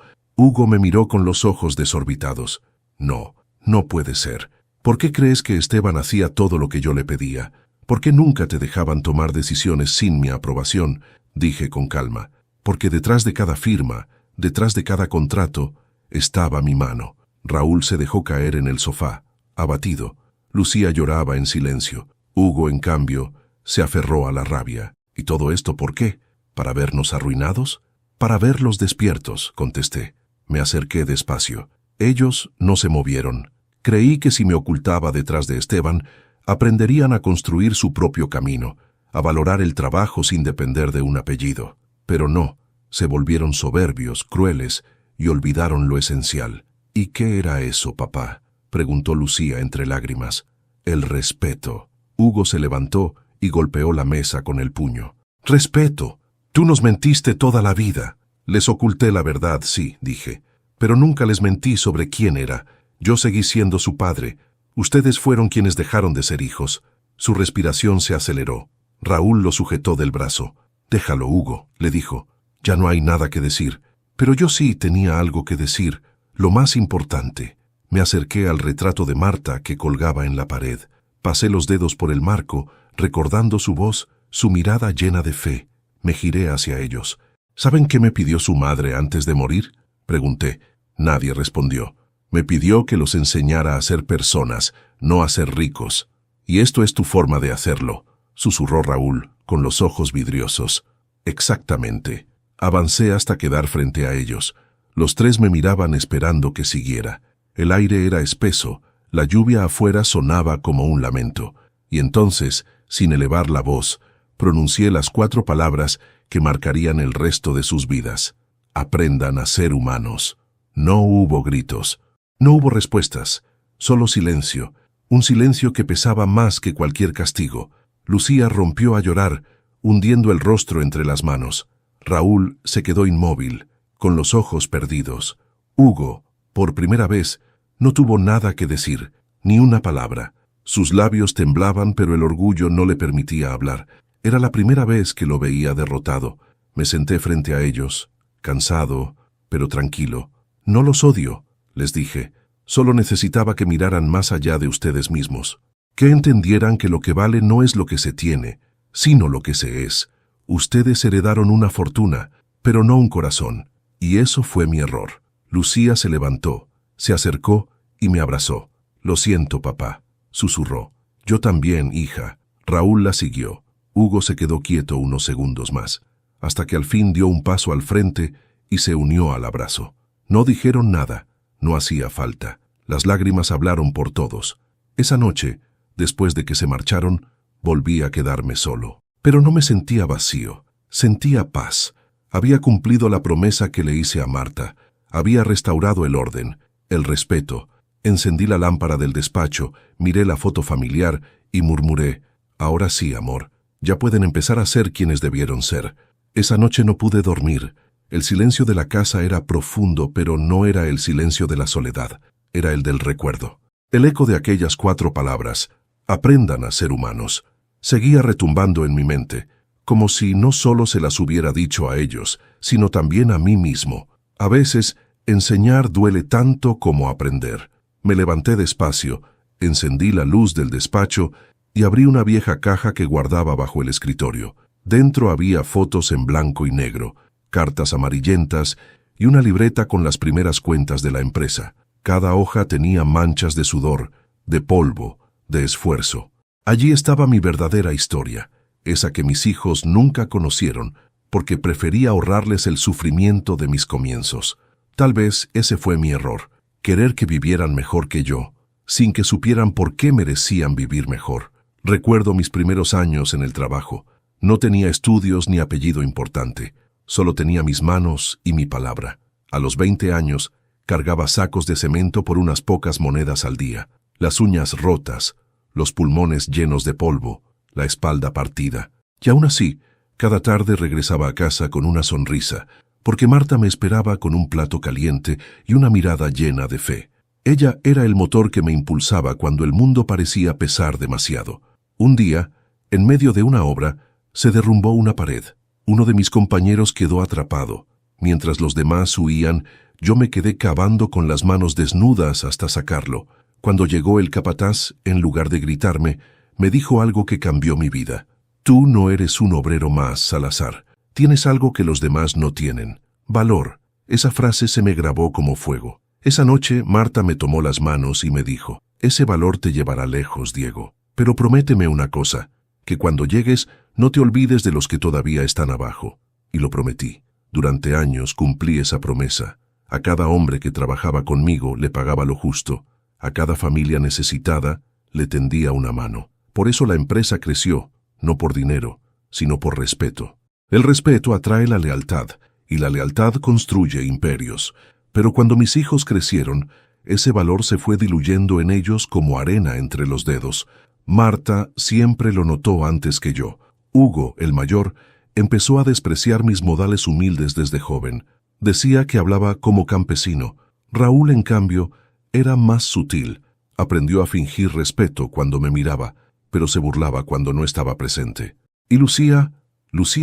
me miró con los ojos desorbitados. «No, no puede ser. ¿Por qué crees que Esteban hacía todo lo que yo le pedía? ¿Por qué nunca te dejaban tomar decisiones sin mi aprobación?», dije con calma. «Porque detrás de cada firma, detrás de cada contrato, estaba mi mano». Raúl se dejó caer en el sofá, abatido. Lucía lloraba en silencio. Hugo, en cambio, se aferró a la rabia. «¿Y todo esto por qué? ¿Para vernos arruinados?». «Para verlos despiertos», contesté. Me acerqué despacio. Ellos no se movieron. Creí que si me ocultaba detrás de Esteban, aprenderían a construir su propio camino, a valorar el trabajo sin depender de un apellido. Pero no, se volvieron soberbios, crueles, y olvidaron lo esencial. «¿Y qué era eso, papá?», preguntó Lucía entre lágrimas. «El respeto». Hugo se levantó y golpeó la mesa con el puño. «¡Respeto! Tú nos mentiste toda la vida». «Les oculté la verdad, sí», dije. «Pero nunca les mentí sobre quién era. Yo seguí siendo su padre. Ustedes fueron quienes dejaron de ser hijos». Su respiración se aceleró. Raúl lo sujetó del brazo. «Déjalo, Hugo», le dijo. «Ya no hay nada que decir». Pero yo sí tenía algo que decir, lo más importante. Me acerqué al retrato de Marta que colgaba en la pared. Pasé los dedos por el marco, recordando su voz, su mirada llena de fe. Me giré hacia ellos. «¿Saben qué me pidió su madre antes de morir?», pregunté. Nadie respondió. «Me pidió que los enseñara a ser personas, no a ser ricos. Y esto es tu forma de hacerlo», susurró Raúl, con los ojos vidriosos. «Exactamente». Avancé hasta quedar frente a ellos. Los tres me miraban esperando que siguiera. El aire era espeso, la lluvia afuera sonaba como un lamento. Y entonces, sin elevar la voz, pronuncié las 4 palabras que marcarían el resto de sus vidas. «Aprendan a ser humanos». No hubo gritos, no hubo respuestas, solo silencio, un silencio que pesaba más que cualquier castigo. Lucía rompió a llorar, hundiendo el rostro entre las manos. Raúl se quedó inmóvil, con los ojos perdidos. Hugo, por primera vez, no tuvo nada que decir, ni una palabra. Sus labios temblaban, pero el orgullo no le permitía hablar. Era la primera vez que lo veía derrotado. Me senté frente a ellos, cansado, pero tranquilo. «No los odio», les dije. «Solo necesitaba que miraran más allá de ustedes mismos. Que entendieran que lo que vale no es lo que se tiene, sino lo que se es. Ustedes heredaron una fortuna, pero no un corazón. Y eso fue mi error. Lucía se levantó, se acercó y me abrazó. «Lo siento, papá», susurró. «Yo también, hija». Raúl la siguió. Hugo se quedó quieto unos segundos más, hasta que al fin dio un paso al frente y se unió al abrazo. No dijeron nada, no hacía falta. Las lágrimas hablaron por todos. Esa noche, después de que se marcharon, volví a quedarme solo. Pero no me sentía vacío, sentía paz. Había cumplido la promesa que le hice a Marta. Había restaurado el orden, el respeto. Encendí la lámpara del despacho, miré la foto familiar y murmuré: «Ahora sí, amor, ya pueden empezar a ser quienes debieron ser». Esa noche no pude dormir. El silencio de la casa era profundo, pero no era el silencio de la soledad, era el del recuerdo. El eco de aquellas 4 palabras, «aprendan a ser humanos», seguía retumbando en mi mente, como si no solo se las hubiera dicho a ellos, sino también a mí mismo. A veces, enseñar duele tanto como aprender. Me levanté despacio, encendí la luz del despacho y abrí una vieja caja que guardaba bajo el escritorio. Dentro había fotos en blanco y negro, cartas amarillentas y una libreta con las primeras cuentas de la empresa. Cada hoja tenía manchas de sudor, de polvo, de esfuerzo. Allí estaba mi verdadera historia, esa que mis hijos nunca conocieron, porque preferí ahorrarles el sufrimiento de mis comienzos. Tal vez ese fue mi error, querer que vivieran mejor que yo, sin que supieran por qué merecían vivir mejor. Recuerdo mis primeros años en el trabajo. No tenía estudios ni apellido importante, solo tenía mis manos y mi palabra. A los 20 años, cargaba sacos de cemento por unas pocas monedas al día, las uñas rotas, los pulmones llenos de polvo, la espalda partida. Y aún así, cada tarde regresaba a casa con una sonrisa, porque Marta me esperaba con un plato caliente y una mirada llena de fe. Ella era el motor que me impulsaba cuando el mundo parecía pesar demasiado. Un día, en medio de una obra, se derrumbó una pared. Uno de mis compañeros quedó atrapado. Mientras los demás huían, yo me quedé cavando con las manos desnudas hasta sacarlo. Cuando llegó el capataz, en lugar de gritarme, me dijo algo que cambió mi vida. «Tú no eres un obrero más, Salazar. Tienes algo que los demás no tienen. Valor». Esa frase se me grabó como fuego. Esa noche, Marta me tomó las manos y me dijo: «Ese valor te llevará lejos, Diego. Pero prométeme una cosa, que cuando llegues no te olvides de los que todavía están abajo». Y lo prometí. Durante años cumplí esa promesa. A cada hombre que trabajaba conmigo le pagaba lo justo. A cada familia necesitada le tendía una mano. Por eso la empresa creció, no por dinero, sino por respeto. El respeto atrae la lealtad, y la lealtad construye imperios. Pero cuando mis hijos crecieron, ese valor se fue diluyendo en ellos como arena entre los dedos. Marta siempre lo notó antes que yo. Hugo, el mayor, empezó a despreciar mis modales humildes desde joven. Decía que hablaba como campesino. Raúl, en cambio, era más sutil. Aprendió a fingir respeto cuando me miraba, pero se burlaba cuando no estaba presente. Y Lucía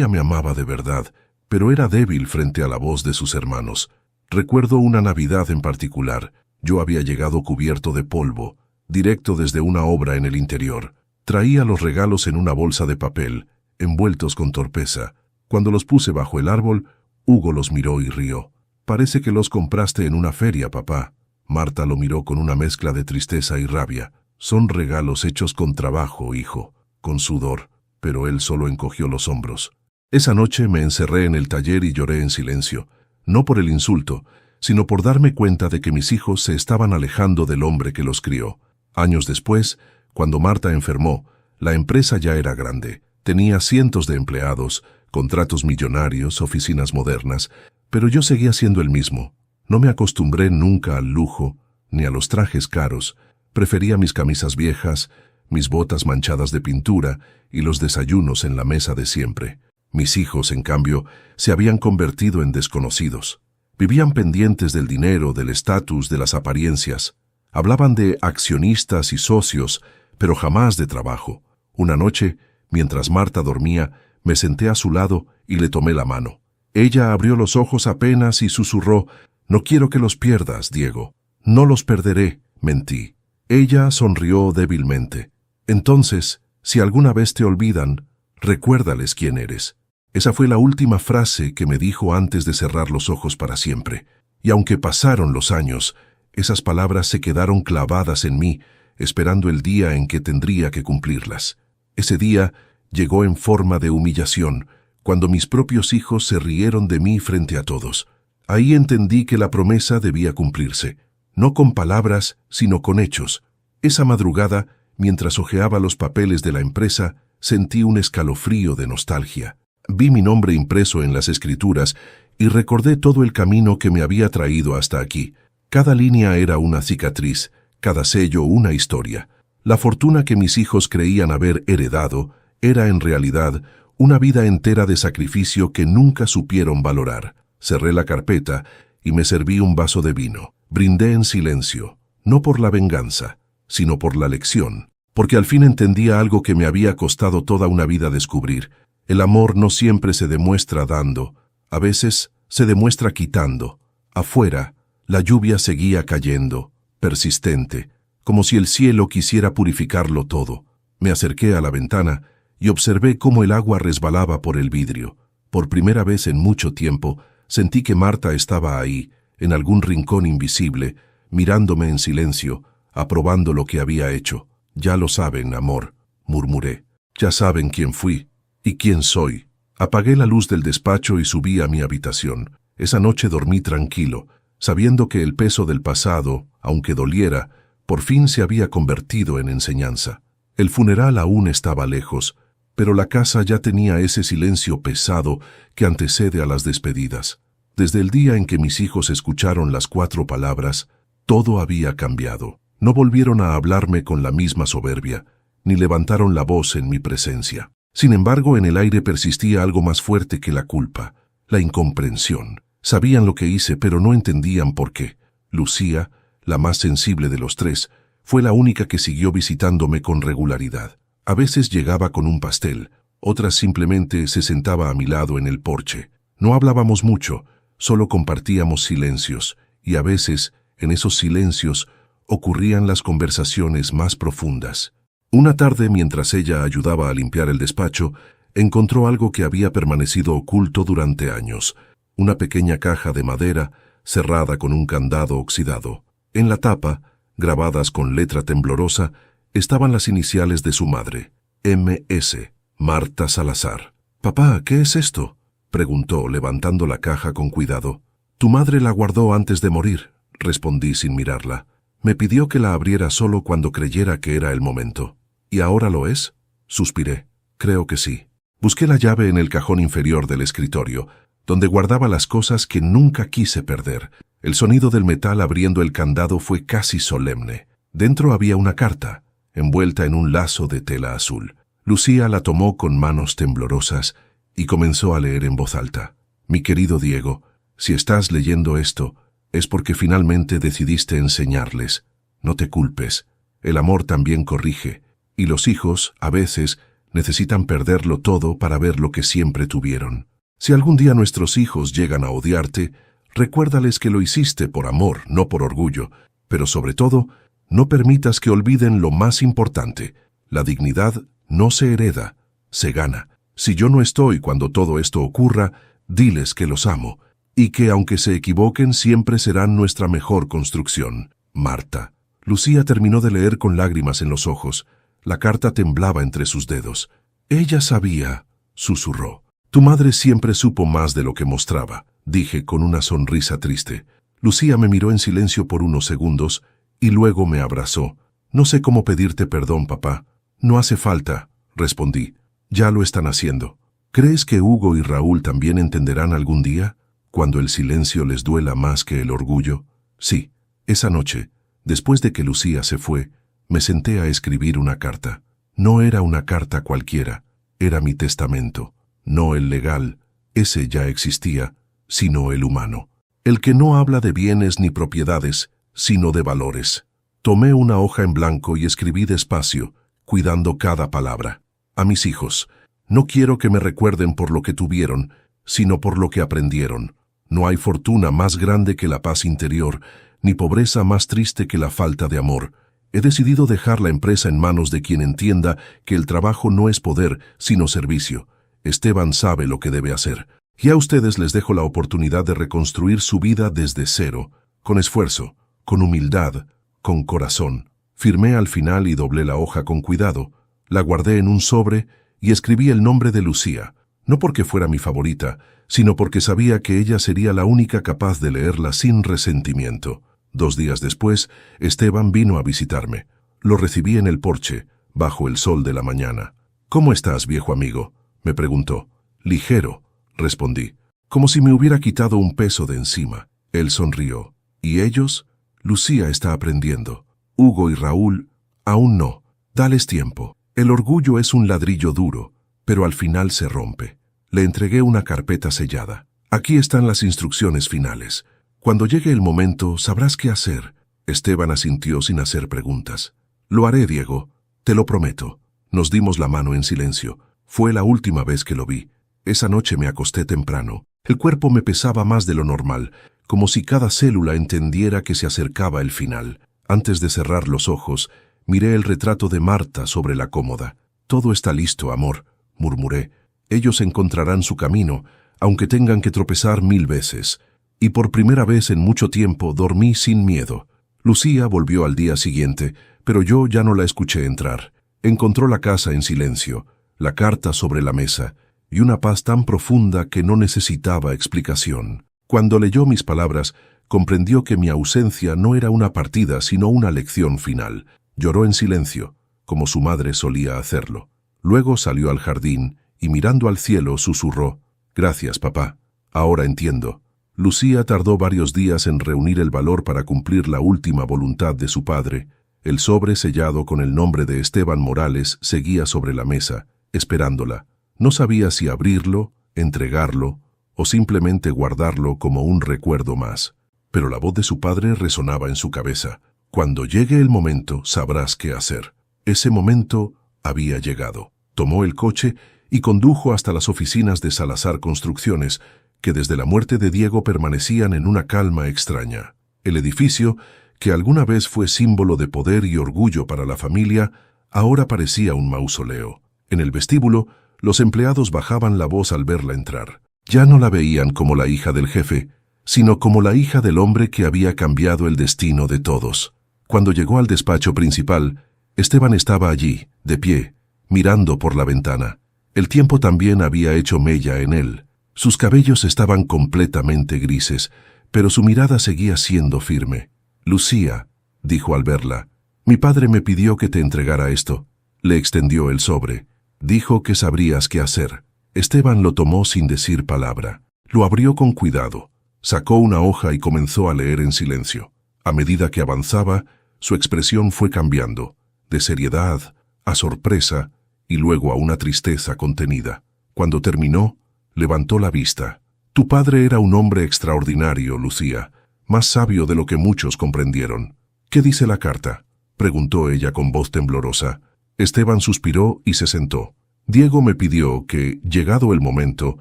me amaba de verdad, pero era débil frente a la voz de sus hermanos. Recuerdo una Navidad en particular. Yo había llegado cubierto de polvo, directo desde una obra en el interior. Traía los regalos en una bolsa de papel, envueltos con torpeza. Cuando los puse bajo el árbol, Hugo los miró y rió. «Parece que los compraste en una feria, papá». Marta lo miró con una mezcla de tristeza y rabia. «Son regalos hechos con trabajo, hijo, con sudor», pero él solo encogió los hombros. Esa noche me encerré en el taller y lloré en silencio, no por el insulto, sino por darme cuenta de que mis hijos se estaban alejando del hombre que los crió. Años después, cuando Marta enfermó, la empresa ya era grande. Tenía cientos de empleados, contratos millonarios, oficinas modernas, pero yo seguía siendo el mismo. No me acostumbré nunca al lujo, ni a los trajes caros. Prefería mis camisas viejas, mis botas manchadas de pintura y los desayunos en la mesa de siempre. Mis hijos, en cambio, se habían convertido en desconocidos. Vivían pendientes del dinero, del estatus, de las apariencias. Hablaban de accionistas y socios, pero jamás de trabajo. Una noche, mientras Marta dormía, me senté a su lado y le tomé la mano. Ella abrió los ojos apenas y susurró: «No quiero que los pierdas, Diego». «No los perderé», mentí. Ella sonrió débilmente. «Entonces, si alguna vez te olvidan, recuérdales quién eres». Esa fue la última frase que me dijo antes de cerrar los ojos para siempre. Y aunque pasaron los años, esas palabras se quedaron clavadas en mí, esperando el día en que tendría que cumplirlas. Ese día llegó en forma de humillación, cuando mis propios hijos se rieron de mí frente a todos. Ahí entendí que la promesa debía cumplirse, no con palabras, sino con hechos. Esa madrugada, mientras hojeaba los papeles de la empresa, sentí un escalofrío de nostalgia. Vi mi nombre impreso en las escrituras y recordé todo el camino que me había traído hasta aquí. Cada línea era una cicatriz, cada sello una historia. La fortuna que mis hijos creían haber heredado era en realidad una vida entera de sacrificio que nunca supieron valorar. Cerré la carpeta y me serví un vaso de vino. Brindé en silencio, no por la venganza, sino por la lección, porque al fin entendía algo que me había costado toda una vida descubrir. El amor no siempre se demuestra dando, a veces se demuestra quitando. Afuera, la lluvia seguía cayendo, persistente, como si el cielo quisiera purificarlo todo. Me acerqué a la ventana y observé cómo el agua resbalaba por el vidrio. Por primera vez en mucho tiempo, sentí que Marta estaba ahí, en algún rincón invisible, mirándome en silencio, aprobando lo que había hecho. «Ya lo saben, amor», murmuré. «Ya saben quién fui y quién soy». Apagué la luz del despacho y subí a mi habitación. Esa noche dormí tranquilo, sabiendo que el peso del pasado, aunque doliera, por fin se había convertido en enseñanza. El funeral aún estaba lejos, pero la casa ya tenía ese silencio pesado que antecede a las despedidas. Desde el día en que mis hijos escucharon las 4 palabras, todo había cambiado. No volvieron a hablarme con la misma soberbia, ni levantaron la voz en mi presencia. Sin embargo, en el aire persistía algo más fuerte que la culpa, la incomprensión. Sabían lo que hice, pero no entendían por qué. Lucía, la más sensible de los 3, fue la única que siguió visitándome con regularidad. A veces llegaba con un pastel, otras simplemente se sentaba a mi lado en el porche. No hablábamos mucho, solo compartíamos silencios, y a veces, en esos silencios, ocurrían las conversaciones más profundas. Una tarde, mientras ella ayudaba a limpiar el despacho, encontró algo que había permanecido oculto durante años, una pequeña caja de madera cerrada con un candado oxidado. En la tapa, grabadas con letra temblorosa, estaban las iniciales de su madre, M.S., Marta Salazar. «Papá, ¿qué es esto?», preguntó, levantando la caja con cuidado. «Tu madre la guardó antes de morir», respondí sin mirarla. «Me pidió que la abriera solo cuando creyera que era el momento». «¿Y ahora lo es?», suspiré. «Creo que sí». Busqué la llave en el cajón inferior del escritorio, donde guardaba las cosas que nunca quise perder. El sonido del metal abriendo el candado fue casi solemne. Dentro había una carta, envuelta en un lazo de tela azul. Lucía la tomó con manos temblorosas y comenzó a leer en voz alta. «Mi querido Diego, si estás leyendo esto, es porque finalmente decidiste enseñarles. No te culpes. El amor también corrige, y los hijos, a veces, necesitan perderlo todo para ver lo que siempre tuvieron. Si algún día nuestros hijos llegan a odiarte, recuérdales que lo hiciste por amor, no por orgullo, pero sobre todo, no permitas que olviden lo más importante. La dignidad no se hereda, se gana. Si yo no estoy cuando todo esto ocurra, diles que los amo, y que aunque se equivoquen siempre serán nuestra mejor construcción. Marta». Lucía terminó de leer con lágrimas en los ojos. La carta temblaba entre sus dedos. «Ella sabía», susurró. «Tu madre siempre supo más de lo que mostraba», dije con una sonrisa triste. Lucía me miró en silencio por unos segundos y luego me abrazó. «No sé cómo pedirte perdón, papá». «No hace falta», respondí. «Ya lo están haciendo». «¿Crees que Hugo y Raúl también entenderán algún día, cuando el silencio les duela más que el orgullo?» Sí, esa noche, después de que Lucía se fue, me senté a escribir una carta. No era una carta cualquiera, era mi testamento. No el legal, ese ya existía, sino el humano. El que no habla de bienes ni propiedades, sino de valores. Tomé una hoja en blanco y escribí despacio, cuidando cada palabra. A mis hijos, no quiero que me recuerden por lo que tuvieron, sino por lo que aprendieron. No hay fortuna más grande que la paz interior, ni pobreza más triste que la falta de amor. He decidido dejar la empresa en manos de quien entienda que el trabajo no es poder, sino servicio. Esteban sabe lo que debe hacer. Y a ustedes les dejo la oportunidad de reconstruir su vida desde cero, con esfuerzo, con humildad, con corazón. Firmé al final y doblé la hoja con cuidado, la guardé en un sobre y escribí el nombre de Lucía, no porque fuera mi favorita, sino porque sabía que ella sería la única capaz de leerla sin resentimiento. 2 días después, Esteban vino a visitarme. Lo recibí en el porche, bajo el sol de la mañana. «¿Cómo estás, viejo amigo?», me preguntó. «Ligero», respondí, como si me hubiera quitado un peso de encima. Él sonrió. «¿Y ellos?». «Lucía está aprendiendo. Hugo y Raúl, aún no. Dales tiempo. El orgullo es un ladrillo duro, pero al final se rompe». Le entregué una carpeta sellada. «Aquí están las instrucciones finales. Cuando llegue el momento, sabrás qué hacer». Esteban asintió sin hacer preguntas. «Lo haré, Diego. Te lo prometo». Nos dimos la mano en silencio. Fue la última vez que lo vi. Esa noche me acosté temprano. El cuerpo me pesaba más de lo normal, como si cada célula entendiera que se acercaba el final. Antes de cerrar los ojos, miré el retrato de Marta sobre la cómoda. «Todo está listo, amor», murmuré. «Ellos encontrarán su camino, aunque tengan que tropezar 1000 veces». Y por primera vez en mucho tiempo dormí sin miedo. Lucía volvió al día siguiente, pero yo ya no la escuché entrar. Encontró la casa en silencio, la carta sobre la mesa, y una paz tan profunda que no necesitaba explicación. Cuando leyó mis palabras, comprendió que mi ausencia no era una partida, sino una lección final. Lloró en silencio, como su madre solía hacerlo. Luego salió al jardín y mirando al cielo susurró: «Gracias, papá. Ahora entiendo». Lucía tardó varios días en reunir el valor para cumplir la última voluntad de su padre. El sobre sellado con el nombre de Esteban Morales seguía sobre la mesa, esperándola. No sabía si abrirlo, entregarlo o simplemente guardarlo como un recuerdo más. Pero la voz de su padre resonaba en su cabeza. «Cuando llegue el momento, sabrás qué hacer». Ese momento había llegado. Tomó el coche y condujo hasta las oficinas de Salazar Construcciones, que desde la muerte de Diego permanecían en una calma extraña. El edificio, que alguna vez fue símbolo de poder y orgullo para la familia, ahora parecía un mausoleo. En el vestíbulo, los empleados bajaban la voz al verla entrar. Ya no la veían como la hija del jefe, sino como la hija del hombre que había cambiado el destino de todos. Cuando llegó al despacho principal, Esteban estaba allí, de pie, mirando por la ventana. El tiempo también había hecho mella en él. Sus cabellos estaban completamente grises, pero su mirada seguía siendo firme. «Lucía», dijo al verla, «mi padre me pidió que te entregara esto». Le extendió el sobre. Dijo que sabrías qué hacer. Esteban lo tomó sin decir palabra. Lo abrió con cuidado. Sacó una hoja y comenzó a leer en silencio. A medida que avanzaba, su expresión fue cambiando, de seriedad a sorpresa y luego a una tristeza contenida. Cuando terminó, levantó la vista. «Tu padre era un hombre extraordinario, Lucía, más sabio de lo que muchos comprendieron». «¿Qué dice la carta?», preguntó ella con voz temblorosa. Esteban suspiró y se sentó. «Diego me pidió que, llegado el momento,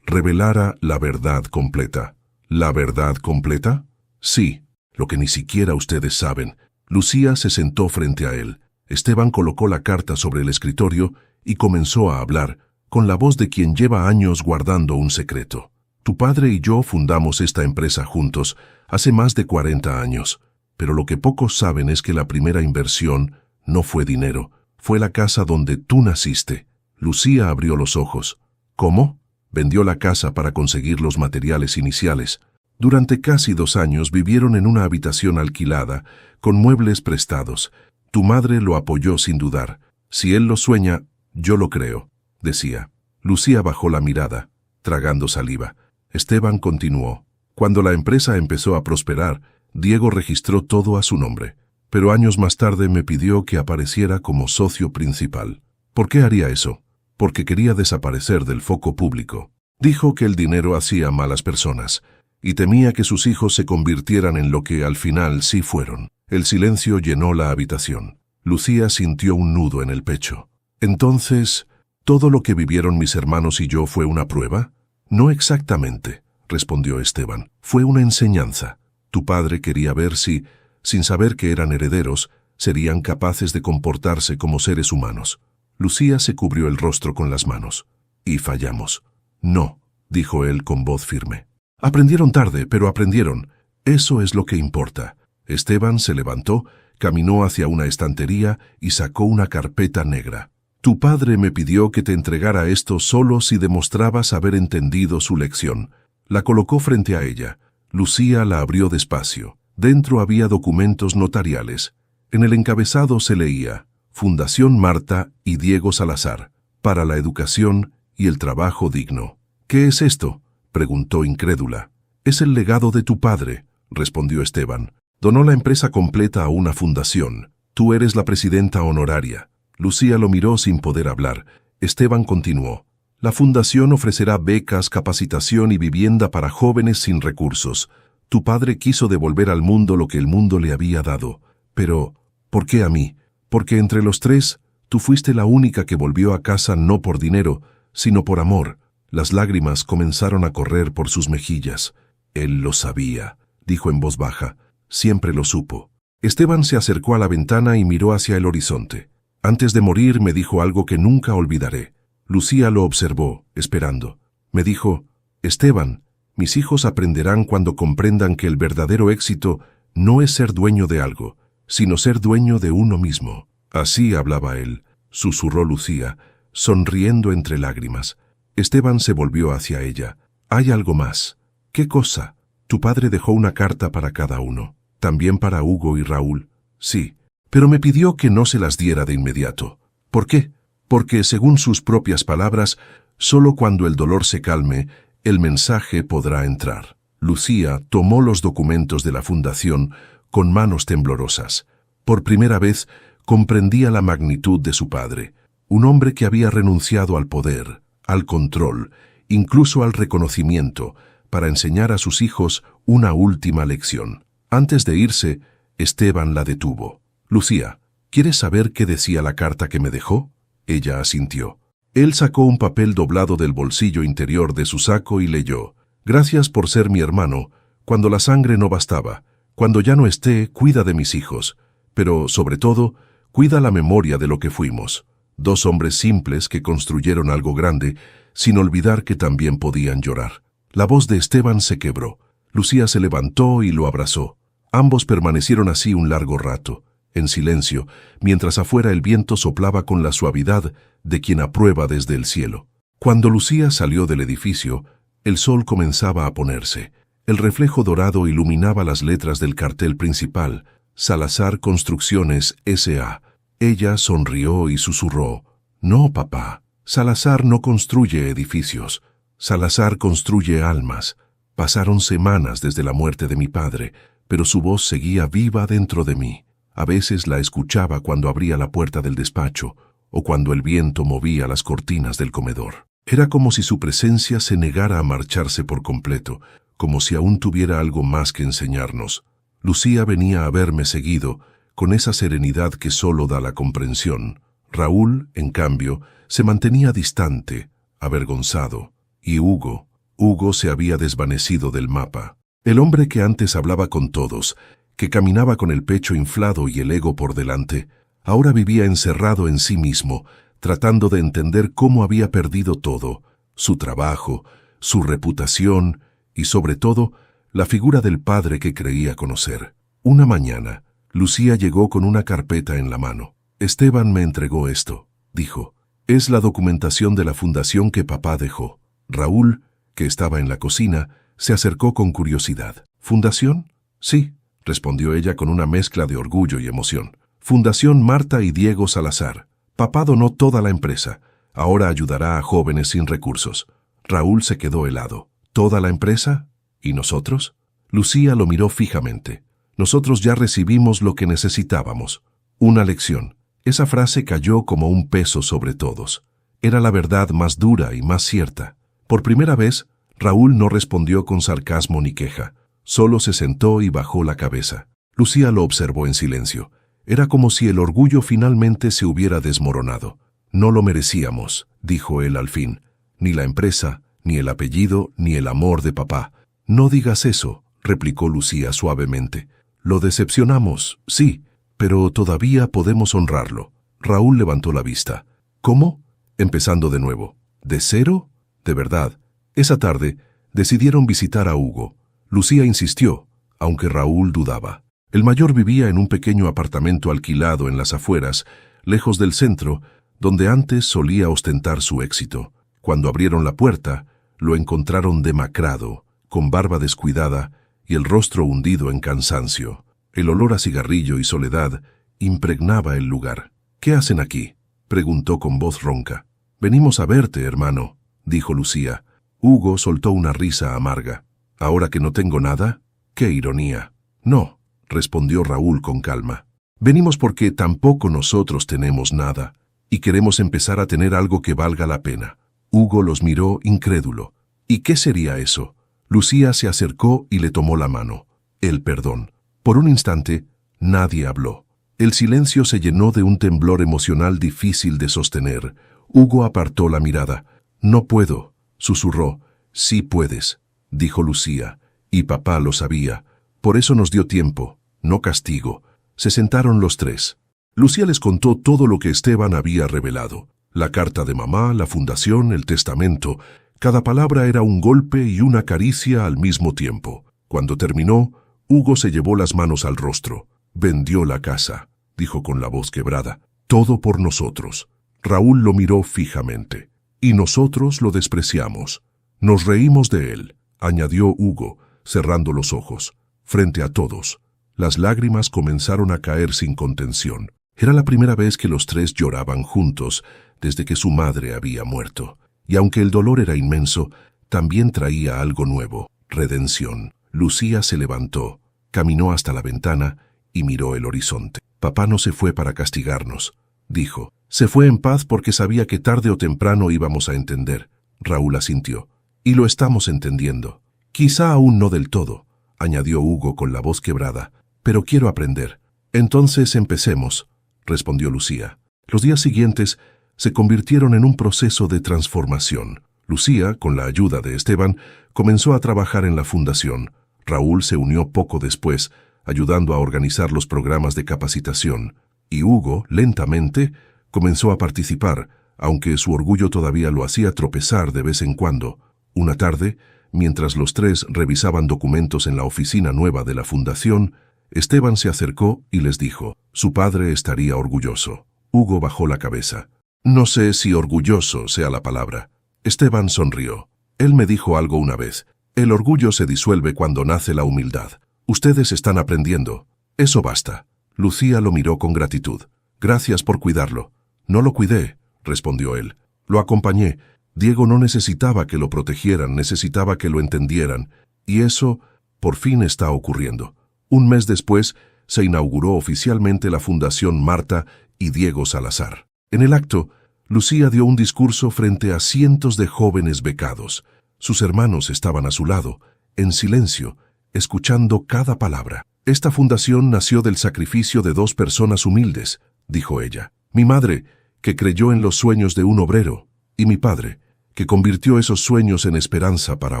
revelara la verdad completa». «¿La verdad completa?». «Sí, lo que ni siquiera ustedes saben». Lucía se sentó frente a él. Esteban colocó la carta sobre el escritorio y comenzó a hablar, con la voz de quien lleva años guardando un secreto. «Tu padre y yo fundamos esta empresa juntos hace más de 40 años, pero lo que pocos saben es que la primera inversión no fue dinero, fue la casa donde tú naciste». Lucía abrió los ojos. «¿Cómo?». «Vendió la casa para conseguir los materiales iniciales. Durante casi 2 años vivieron en una habitación alquilada, con muebles prestados. Tu madre lo apoyó sin dudar. Si él lo sueña, yo lo creo», decía. Lucía bajó la mirada, tragando saliva. Esteban continuó. «Cuando la empresa empezó a prosperar, Diego registró todo a su nombre, pero años más tarde me pidió que apareciera como socio principal». «¿Por qué haría eso?». «Porque quería desaparecer del foco público. Dijo que el dinero hacía malas personas, y temía que sus hijos se convirtieran en lo que al final sí fueron». El silencio llenó la habitación. Lucía sintió un nudo en el pecho. «Entonces, ¿todo lo que vivieron mis hermanos y yo fue una prueba?». «No exactamente», respondió Esteban. «Fue una enseñanza. Tu padre quería ver si, sin saber que eran herederos, serían capaces de comportarse como seres humanos». Lucía se cubrió el rostro con las manos. y fallamos. No, dijo él con voz firme. Aprendieron tarde, pero aprendieron. Eso es lo que importa. Esteban se levantó, caminó hacia una estantería y sacó una carpeta negra. Tu padre me pidió que te entregara esto solo si demostrabas haber entendido su lección. La colocó frente a ella. Lucía la abrió despacio. Dentro había documentos notariales. En el encabezado se leía: Fundación Marta y Diego Salazar, para la educación y el trabajo digno. ¿Qué es esto?, preguntó incrédula. Es el legado de tu padre, respondió Esteban. Donó la empresa completa a una fundación. Tú eres la presidenta honoraria. Lucía lo miró sin poder hablar. Esteban continuó. La fundación ofrecerá becas, capacitación y vivienda para jóvenes sin recursos. Tu padre quiso devolver al mundo lo que el mundo le había dado. Pero, ¿por qué a mí? Porque entre los tres, tú fuiste la única que volvió a casa no por dinero, sino por amor. Las lágrimas comenzaron a correr por sus mejillas. Él lo sabía, dijo en voz baja. Siempre lo supo. Esteban se acercó a la ventana y miró hacia el horizonte. Antes de morir me dijo algo que nunca olvidaré. Lucía lo observó, esperando. Me dijo: Esteban, mis hijos aprenderán cuando comprendan que el verdadero éxito no es ser dueño de algo, sino ser dueño de uno mismo. Así hablaba él, susurró Lucía, sonriendo entre lágrimas. Esteban se volvió hacia ella. Hay algo más. ¿Qué cosa? Tu padre dejó una carta para cada uno. ¿También para Hugo y Raúl? Sí, pero me pidió que no se las diera de inmediato. ¿Por qué? Porque, según sus propias palabras, solo cuando el dolor se calme, el mensaje podrá entrar. Lucía tomó los documentos de la fundación con manos temblorosas. Por primera vez comprendía la magnitud de su padre, un hombre que había renunciado al poder, al control, incluso al reconocimiento, para enseñar a sus hijos una última lección. Antes de irse, Esteban la detuvo. Lucía, ¿quieres saber qué decía la carta que me dejó? Ella asintió. Él sacó un papel doblado del bolsillo interior de su saco y leyó: Gracias por ser mi hermano, cuando la sangre no bastaba. Cuando ya no esté, cuida de mis hijos. Pero, sobre todo, cuida la memoria de lo que fuimos. Dos hombres simples que construyeron algo grande, sin olvidar que también podían llorar. La voz de Esteban se quebró. Lucía se levantó y lo abrazó. Ambos permanecieron así un largo rato, en silencio, mientras afuera el viento soplaba con la suavidad de quien aprueba desde el cielo. Cuando Lucía salió del edificio, el sol comenzaba a ponerse. El reflejo dorado iluminaba las letras del cartel principal: Salazar Construcciones S.A. Ella sonrió y susurró: No, papá, Salazar no construye edificios. Salazar construye almas. Pasaron semanas desde la muerte de mi padre, pero su voz seguía viva dentro de mí. A veces la escuchaba cuando abría la puerta del despacho o cuando el viento movía las cortinas del comedor. Era como si su presencia se negara a marcharse por completo, como si aún tuviera algo más que enseñarnos. Lucía venía a verme seguido, con esa serenidad que solo da la comprensión. Raúl, en cambio, se mantenía distante, avergonzado. Y Hugo se había desvanecido del mapa. El hombre que antes hablaba con todos, que caminaba con el pecho inflado y el ego por delante, ahora vivía encerrado en sí mismo, tratando de entender cómo había perdido todo: su trabajo, su reputación y, sobre todo, la figura del padre que creía conocer. Una mañana, Lucía llegó con una carpeta en la mano. Esteban me entregó esto, dijo. Es la documentación de la fundación que papá dejó. Raúl, que estaba en la cocina, se acercó con curiosidad. ¿Fundación? Sí, respondió ella con una mezcla de orgullo y emoción. Fundación Marta y Diego Salazar. Papá donó toda la empresa. Ahora ayudará a jóvenes sin recursos. Raúl se quedó helado. ¿Toda la empresa? ¿Y nosotros? Lucía lo miró fijamente. Nosotros ya recibimos lo que necesitábamos. Una lección. Esa frase cayó como un peso sobre todos. Era la verdad más dura y más cierta. Por primera vez, Raúl no respondió con sarcasmo ni queja. Solo se sentó y bajó la cabeza. Lucía lo observó en silencio. Era como si el orgullo finalmente se hubiera desmoronado. No lo merecíamos, dijo él al fin. Ni la empresa, ni el apellido, ni el amor de papá. No digas eso, replicó Lucía suavemente. Lo decepcionamos, sí, pero todavía podemos honrarlo. Raúl levantó la vista. ¿Cómo? Empezando de nuevo. ¿De cero? De verdad. Esa tarde decidieron visitar a Hugo. Lucía insistió, aunque Raúl dudaba. El mayor vivía en un pequeño apartamento alquilado en las afueras, lejos del centro, donde antes solía ostentar su éxito. Cuando abrieron la puerta, lo encontraron demacrado, con barba descuidada y el rostro hundido en cansancio. El olor a cigarrillo y soledad impregnaba el lugar. «¿Qué hacen aquí?», preguntó con voz ronca. «Venimos a verte, hermano», dijo Lucía. Hugo soltó una risa amarga. «¿Ahora que no tengo nada? ¡Qué ironía!». «No», respondió Raúl con calma. «Venimos porque tampoco nosotros tenemos nada, y queremos empezar a tener algo que valga la pena». Hugo los miró incrédulo. «¿Y qué sería eso?». Lucía se acercó y le tomó la mano. «El perdón». Por un instante, nadie habló. El silencio se llenó de un temblor emocional difícil de sostener. Hugo apartó la mirada. «No puedo», susurró. «Sí puedes», dijo Lucía, y papá lo sabía. Por eso nos dio tiempo, no castigo. Se sentaron los tres. Lucía les contó todo lo que Esteban había revelado. La carta de mamá, la fundación, el testamento. Cada palabra era un golpe y una caricia al mismo tiempo. Cuando terminó, Hugo se llevó las manos al rostro. «Vendió la casa», dijo con la voz quebrada. «Todo por nosotros». Raúl lo miró fijamente. «Y nosotros lo despreciamos. Nos reímos de él», añadió Hugo, cerrando los ojos. Frente a todos, las lágrimas comenzaron a caer sin contención. Era la primera vez que los tres lloraban juntos desde que su madre había muerto. Y aunque el dolor era inmenso, también traía algo nuevo, redención. Lucía se levantó, caminó hasta la ventana y miró el horizonte. «Papá no se fue para castigarnos», dijo. «Se fue en paz porque sabía que tarde o temprano íbamos a entender». Raúl asintió. «Y lo estamos entendiendo. Quizá aún no del todo», añadió Hugo con la voz quebrada. «Pero quiero aprender». «Entonces empecemos», respondió Lucía. Los días siguientes se convirtieron en un proceso de transformación. Lucía, con la ayuda de Esteban, comenzó a trabajar en la fundación. Raúl se unió poco después, ayudando a organizar los programas de capacitación. Y Hugo, lentamente, comenzó a participar, aunque su orgullo todavía lo hacía tropezar de vez en cuando. Una tarde, mientras los tres revisaban documentos en la oficina nueva de la fundación, Esteban se acercó y les dijo: «Su padre estaría orgulloso». Hugo bajó la cabeza. «No sé si orgulloso sea la palabra». Esteban sonrió. «Él me dijo algo una vez. El orgullo se disuelve cuando nace la humildad. Ustedes están aprendiendo. Eso basta». Lucía lo miró con gratitud. «Gracias por cuidarlo». «No lo cuidé», respondió él. «Lo acompañé. Diego no necesitaba que lo protegieran, necesitaba que lo entendieran. Y eso, por fin, está ocurriendo». Un mes después, se inauguró oficialmente la Fundación Marta y Diego Salazar. En el acto, Lucía dio un discurso frente a cientos de jóvenes becados. Sus hermanos estaban a su lado, en silencio, escuchando cada palabra. «Esta fundación nació del sacrificio de 2 personas humildes», dijo ella. «Mi madre, que creyó en los sueños de un obrero, y mi padre, que convirtió esos sueños en esperanza para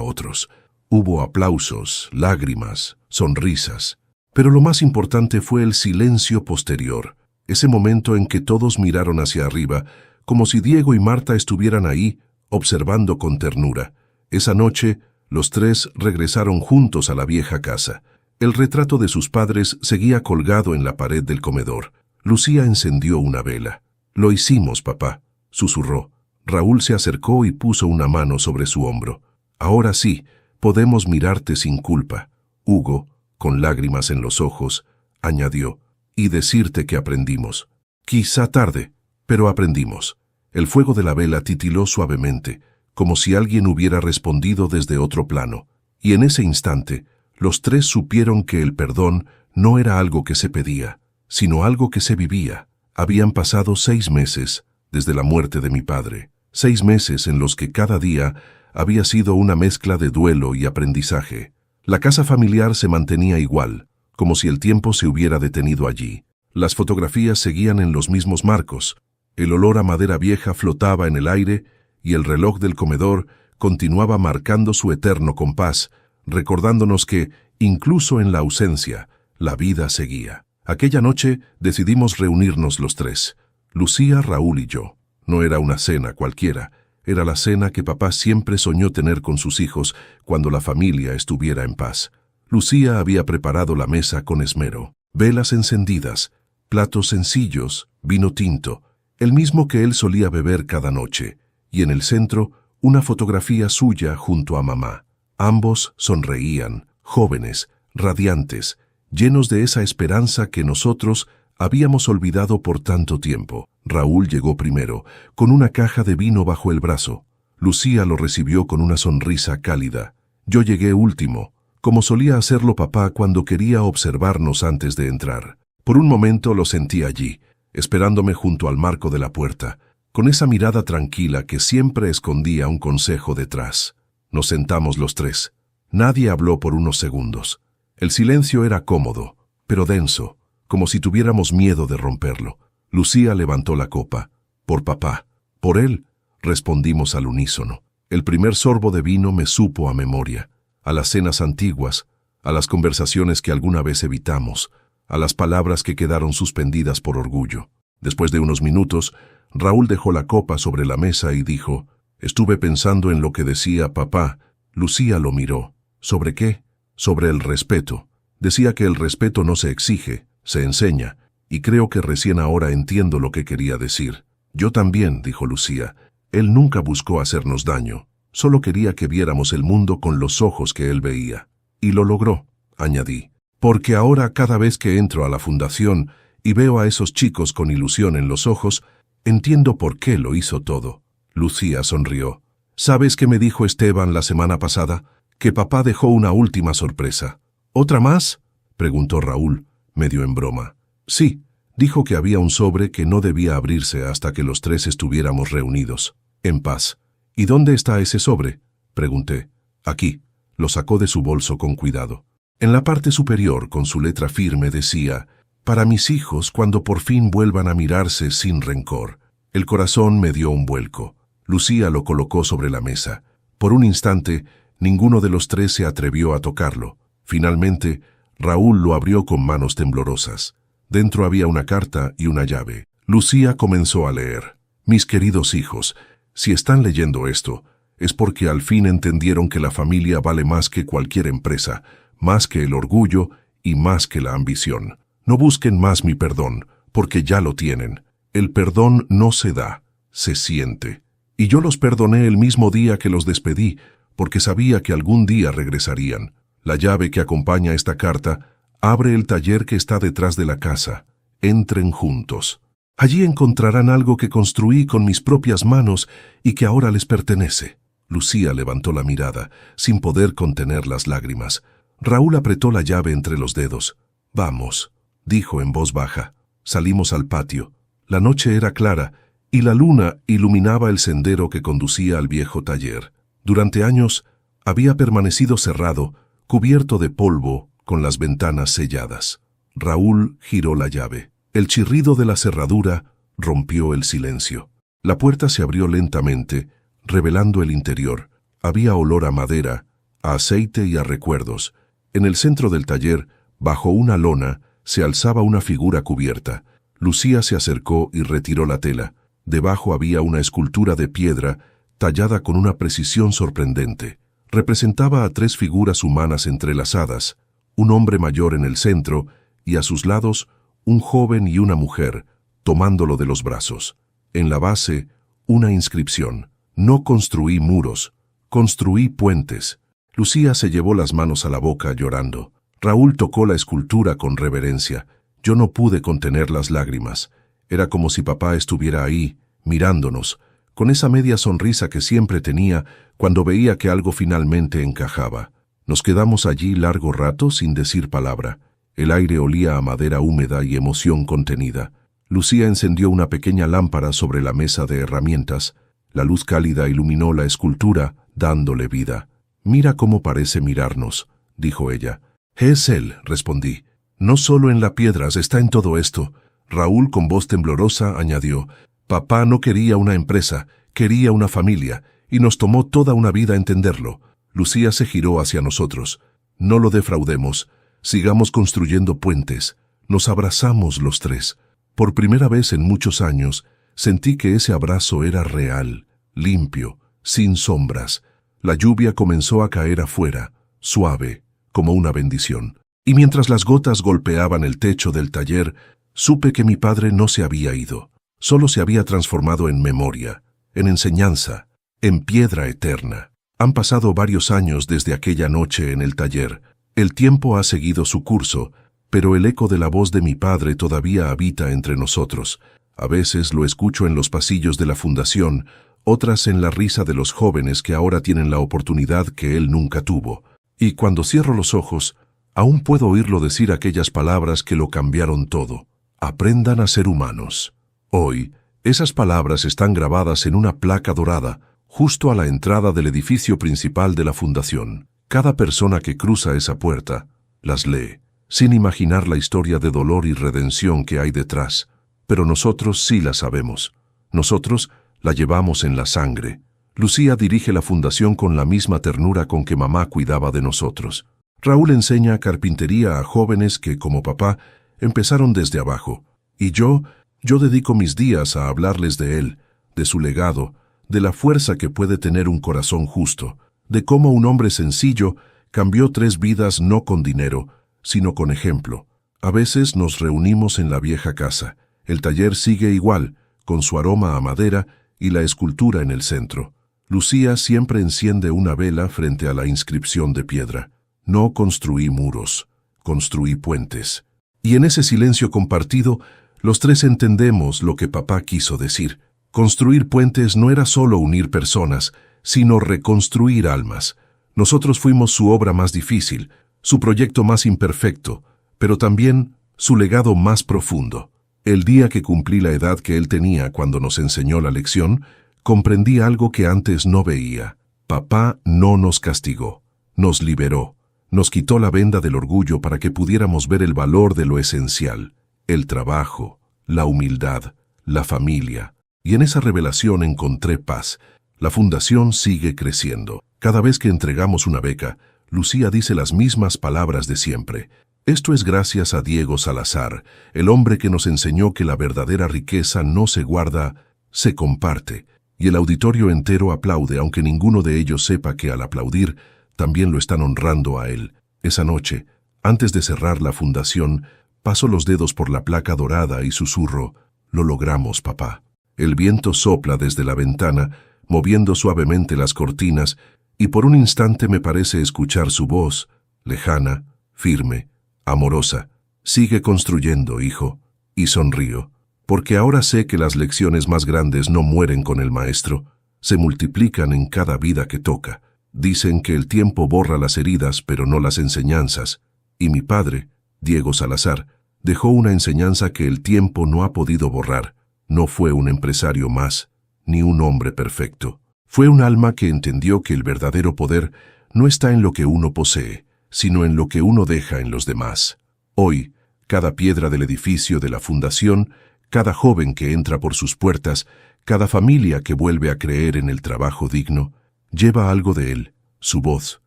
otros». Hubo aplausos, lágrimas, sonrisas. Pero lo más importante fue el silencio posterior, ese momento en que todos miraron hacia arriba, como si Diego y Marta estuvieran ahí, observando con ternura. Esa noche, los tres regresaron juntos a la vieja casa. El retrato de sus padres seguía colgado en la pared del comedor. Lucía encendió una vela. «Lo hicimos, papá», susurró. Raúl se acercó y puso una mano sobre su hombro. «Ahora sí, podemos mirarte sin culpa». Hugo, con lágrimas en los ojos, añadió: «Y decirte que aprendimos. Quizá tarde, pero aprendimos». El fuego de la vela titiló suavemente, como si alguien hubiera respondido desde otro plano. Y en ese instante, los tres supieron que el perdón no era algo que se pedía, sino algo que se vivía. Habían pasado 6 meses desde la muerte de mi padre, 6 meses en los que cada día había sido una mezcla de duelo y aprendizaje. La casa familiar se mantenía igual, como si el tiempo se hubiera detenido allí. Las fotografías seguían en los mismos marcos, el olor a madera vieja flotaba en el aire y el reloj del comedor continuaba marcando su eterno compás, recordándonos que, incluso en la ausencia, la vida seguía. Aquella noche decidimos reunirnos los tres, Lucía, Raúl y yo. No era una cena cualquiera, Era la cena que papá siempre soñó tener con sus hijos cuando la familia estuviera en paz. Lucía había preparado la mesa con esmero. Velas encendidas, platos sencillos, vino tinto, el mismo que él solía beber cada noche, y en el centro una fotografía suya junto a mamá. Ambos sonreían, jóvenes, radiantes, llenos de esa esperanza que nosotros habíamos olvidado por tanto tiempo. Raúl llegó primero, con una caja de vino bajo el brazo. Lucía lo recibió con una sonrisa cálida. Yo llegué último, como solía hacerlo papá cuando quería observarnos antes de entrar. Por un momento lo sentí allí, esperándome junto al marco de la puerta, con esa mirada tranquila que siempre escondía un consejo detrás. Nos sentamos los tres. Nadie habló por unos segundos. El silencio era cómodo, pero denso, como si tuviéramos miedo de romperlo. Lucía levantó la copa. Por papá. Por él, respondimos al unísono. El primer sorbo de vino me supo a memoria, a las cenas antiguas, a las conversaciones que alguna vez evitamos, a las palabras que quedaron suspendidas por orgullo. Después de unos minutos, Raúl dejó la copa sobre la mesa y dijo: «Estuve pensando en lo que decía papá». Lucía lo miró. ¿Sobre qué? Sobre el respeto. Decía que el respeto no se exige, se enseña, y creo que recién ahora entiendo lo que quería decir. Yo también, dijo Lucía. Él nunca buscó hacernos daño, solo quería que viéramos el mundo con los ojos que él veía. Y lo logró, añadí. Porque ahora cada vez que entro a la fundación y veo a esos chicos con ilusión en los ojos, entiendo por qué lo hizo todo. Lucía sonrió. ¿Sabes qué me dijo Esteban la semana pasada? Que papá dejó una última sorpresa. ¿Otra más?, preguntó Raúl, medio en broma. Sí, dijo que había un sobre que no debía abrirse hasta que los tres estuviéramos reunidos, en paz. ¿Y dónde está ese sobre?, pregunté. Aquí. Lo sacó de su bolso con cuidado. En la parte superior, con su letra firme, decía: «Para mis hijos cuando por fin vuelvan a mirarse sin rencor». El corazón me dio un vuelco. Lucía lo colocó sobre la mesa. Por un instante, ninguno de los tres se atrevió a tocarlo. Finalmente, Raúl lo abrió con manos temblorosas. Dentro había una carta y una llave. Lucía comenzó a leer. «Mis queridos hijos, si están leyendo esto, es porque al fin entendieron que la familia vale más que cualquier empresa, más que el orgullo y más que la ambición. No busquen más mi perdón, porque ya lo tienen. El perdón no se da, se siente. Y yo los perdoné el mismo día que los despedí, porque sabía que algún día regresarían. La llave que acompaña esta carta abre el taller que está detrás de la casa. Entren juntos. Allí encontrarán algo que construí con mis propias manos y que ahora les pertenece». Lucía levantó la mirada, sin poder contener las lágrimas. Raúl apretó la llave entre los dedos. «Vamos», dijo en voz baja. Salimos al patio. La noche era clara y la luna iluminaba el sendero que conducía al viejo taller. Durante años había permanecido cerrado, cubierto de polvo, con las ventanas selladas. Raúl giró la llave. El chirrido de la cerradura rompió el silencio. La puerta se abrió lentamente, revelando el interior. Había olor a madera, a aceite y a recuerdos. En el centro del taller, bajo una lona, se alzaba una figura cubierta. Lucía se acercó y retiró la tela. Debajo había una escultura de piedra, tallada con una precisión sorprendente. Representaba a tres figuras humanas entrelazadas, un hombre mayor en el centro y a sus lados un joven y una mujer, tomándolo de los brazos. En la base, una inscripción: «No construí muros, construí puentes». Lucía se llevó las manos a la boca llorando. Raúl tocó la escultura con reverencia. Yo no pude contener las lágrimas. Era como si papá estuviera ahí, mirándonos, con esa media sonrisa que siempre tenía cuando veía que algo finalmente encajaba. Nos quedamos allí largo rato sin decir palabra. El aire olía a madera húmeda y emoción contenida. Lucía encendió una pequeña lámpara sobre la mesa de herramientas. La luz cálida iluminó la escultura, dándole vida. «Mira cómo parece mirarnos», dijo ella. «Es él», respondí. «No solo en la piedras, está en todo esto». Raúl, con voz temblorosa, añadió: «Papá no quería una empresa, quería una familia, y nos tomó toda una vida entenderlo». Lucía se giró hacia nosotros. «No lo defraudemos. Sigamos construyendo puentes». Nos abrazamos los tres. Por primera vez en muchos años, sentí que ese abrazo era real, limpio, sin sombras. La lluvia comenzó a caer afuera, suave, como una bendición. Y mientras las gotas golpeaban el techo del taller, supe que mi padre no se había ido. Solo se había transformado en memoria, en enseñanza, en piedra eterna. Han pasado varios años desde aquella noche en el taller. El tiempo ha seguido su curso, pero el eco de la voz de mi padre todavía habita entre nosotros. A veces lo escucho en los pasillos de la fundación, otras en la risa de los jóvenes que ahora tienen la oportunidad que él nunca tuvo. Y cuando cierro los ojos, aún puedo oírlo decir aquellas palabras que lo cambiaron todo. Aprendan a ser humanos. Hoy, esas palabras están grabadas en una placa dorada, justo a la entrada del edificio principal de la fundación. Cada persona que cruza esa puerta las lee, sin imaginar la historia de dolor y redención que hay detrás. Pero nosotros sí la sabemos. Nosotros la llevamos en la sangre. Lucía dirige la fundación con la misma ternura con que mamá cuidaba de nosotros. Raúl enseña carpintería a jóvenes que, como papá, empezaron desde abajo. Y yo dedico mis días a hablarles de él, de su legado, de la fuerza que puede tener un corazón justo, de cómo un hombre sencillo cambió 3 vidas no con dinero, sino con ejemplo. A veces nos reunimos en la vieja casa. El taller sigue igual, con su aroma a madera y la escultura en el centro. Lucía siempre enciende una vela frente a la inscripción de piedra. No construí muros, construí puentes. Y en ese silencio compartido, los 3 entendemos lo que papá quiso decir. Construir puentes no era solo unir personas, sino reconstruir almas. Nosotros fuimos su obra más difícil, su proyecto más imperfecto, pero también su legado más profundo. El día que cumplí la edad que él tenía cuando nos enseñó la lección, comprendí algo que antes no veía. Papá no nos castigó, nos liberó, nos quitó la venda del orgullo para que pudiéramos ver el valor de lo esencial, el trabajo, la humildad, la familia. Y en esa revelación encontré paz. La fundación sigue creciendo. Cada vez que entregamos una beca, Lucía dice las mismas palabras de siempre. Esto es gracias a Diego Salazar, el hombre que nos enseñó que la verdadera riqueza no se guarda, se comparte. Y el auditorio entero aplaude, aunque ninguno de ellos sepa que al aplaudir, también lo están honrando a él. Esa noche, antes de cerrar la fundación, paso los dedos por la placa dorada y susurro, «Lo logramos, papá». El viento sopla desde la ventana, moviendo suavemente las cortinas, y por un instante me parece escuchar su voz, lejana, firme, amorosa. «Sigue construyendo, hijo». Y sonrío, porque ahora sé que las lecciones más grandes no mueren con el maestro, se multiplican en cada vida que toca. Dicen que el tiempo borra las heridas, pero no las enseñanzas. Y mi padre, Diego Salazar, dejó una enseñanza que el tiempo no ha podido borrar. No fue un empresario más, ni un hombre perfecto. Fue un alma que entendió que el verdadero poder no está en lo que uno posee, sino en lo que uno deja en los demás. Hoy, cada piedra del edificio de la fundación, cada joven que entra por sus puertas, cada familia que vuelve a creer en el trabajo digno, lleva algo de él, su voz,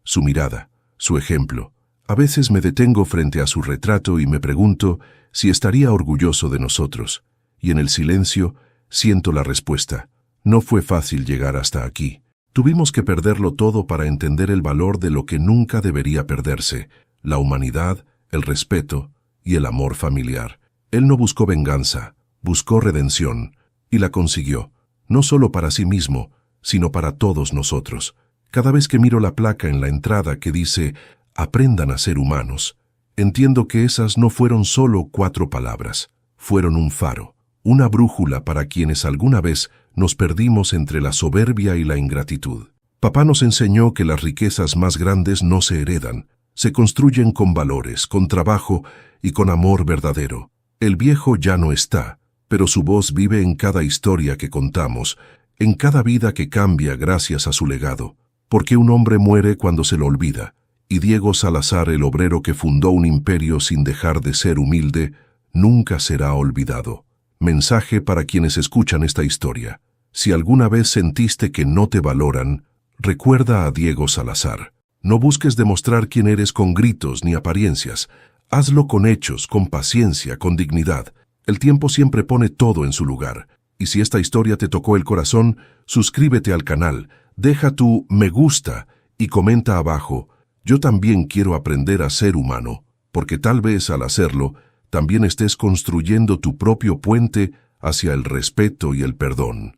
su mirada, su ejemplo. A veces me detengo frente a su retrato y me pregunto si estaría orgulloso de nosotros. Y en el silencio siento la respuesta. No fue fácil llegar hasta aquí. Tuvimos que perderlo todo para entender el valor de lo que nunca debería perderse, la humanidad, el respeto y el amor familiar. Él no buscó venganza, buscó redención, y la consiguió, no solo para sí mismo, sino para todos nosotros. Cada vez que miro la placa en la entrada que dice «Aprendan a ser humanos», entiendo que esas no fueron solo 4 palabras, fueron un faro, una brújula para quienes alguna vez nos perdimos entre la soberbia y la ingratitud. Papá nos enseñó que las riquezas más grandes no se heredan, se construyen con valores, con trabajo y con amor verdadero. El viejo ya no está, pero su voz vive en cada historia que contamos, en cada vida que cambia gracias a su legado. Porque un hombre muere cuando se lo olvida, y Diego Salazar, el obrero que fundó un imperio sin dejar de ser humilde, nunca será olvidado. Mensaje para quienes escuchan esta historia. Si alguna vez sentiste que no te valoran, recuerda a Diego Salazar. No busques demostrar quién eres con gritos ni apariencias. Hazlo con hechos, con paciencia, con dignidad. El tiempo siempre pone todo en su lugar. Y si esta historia te tocó el corazón, suscríbete al canal, deja tu me gusta y comenta abajo, yo también quiero aprender a ser humano, porque tal vez al hacerlo, también estés construyendo tu propio puente hacia el respeto y el perdón.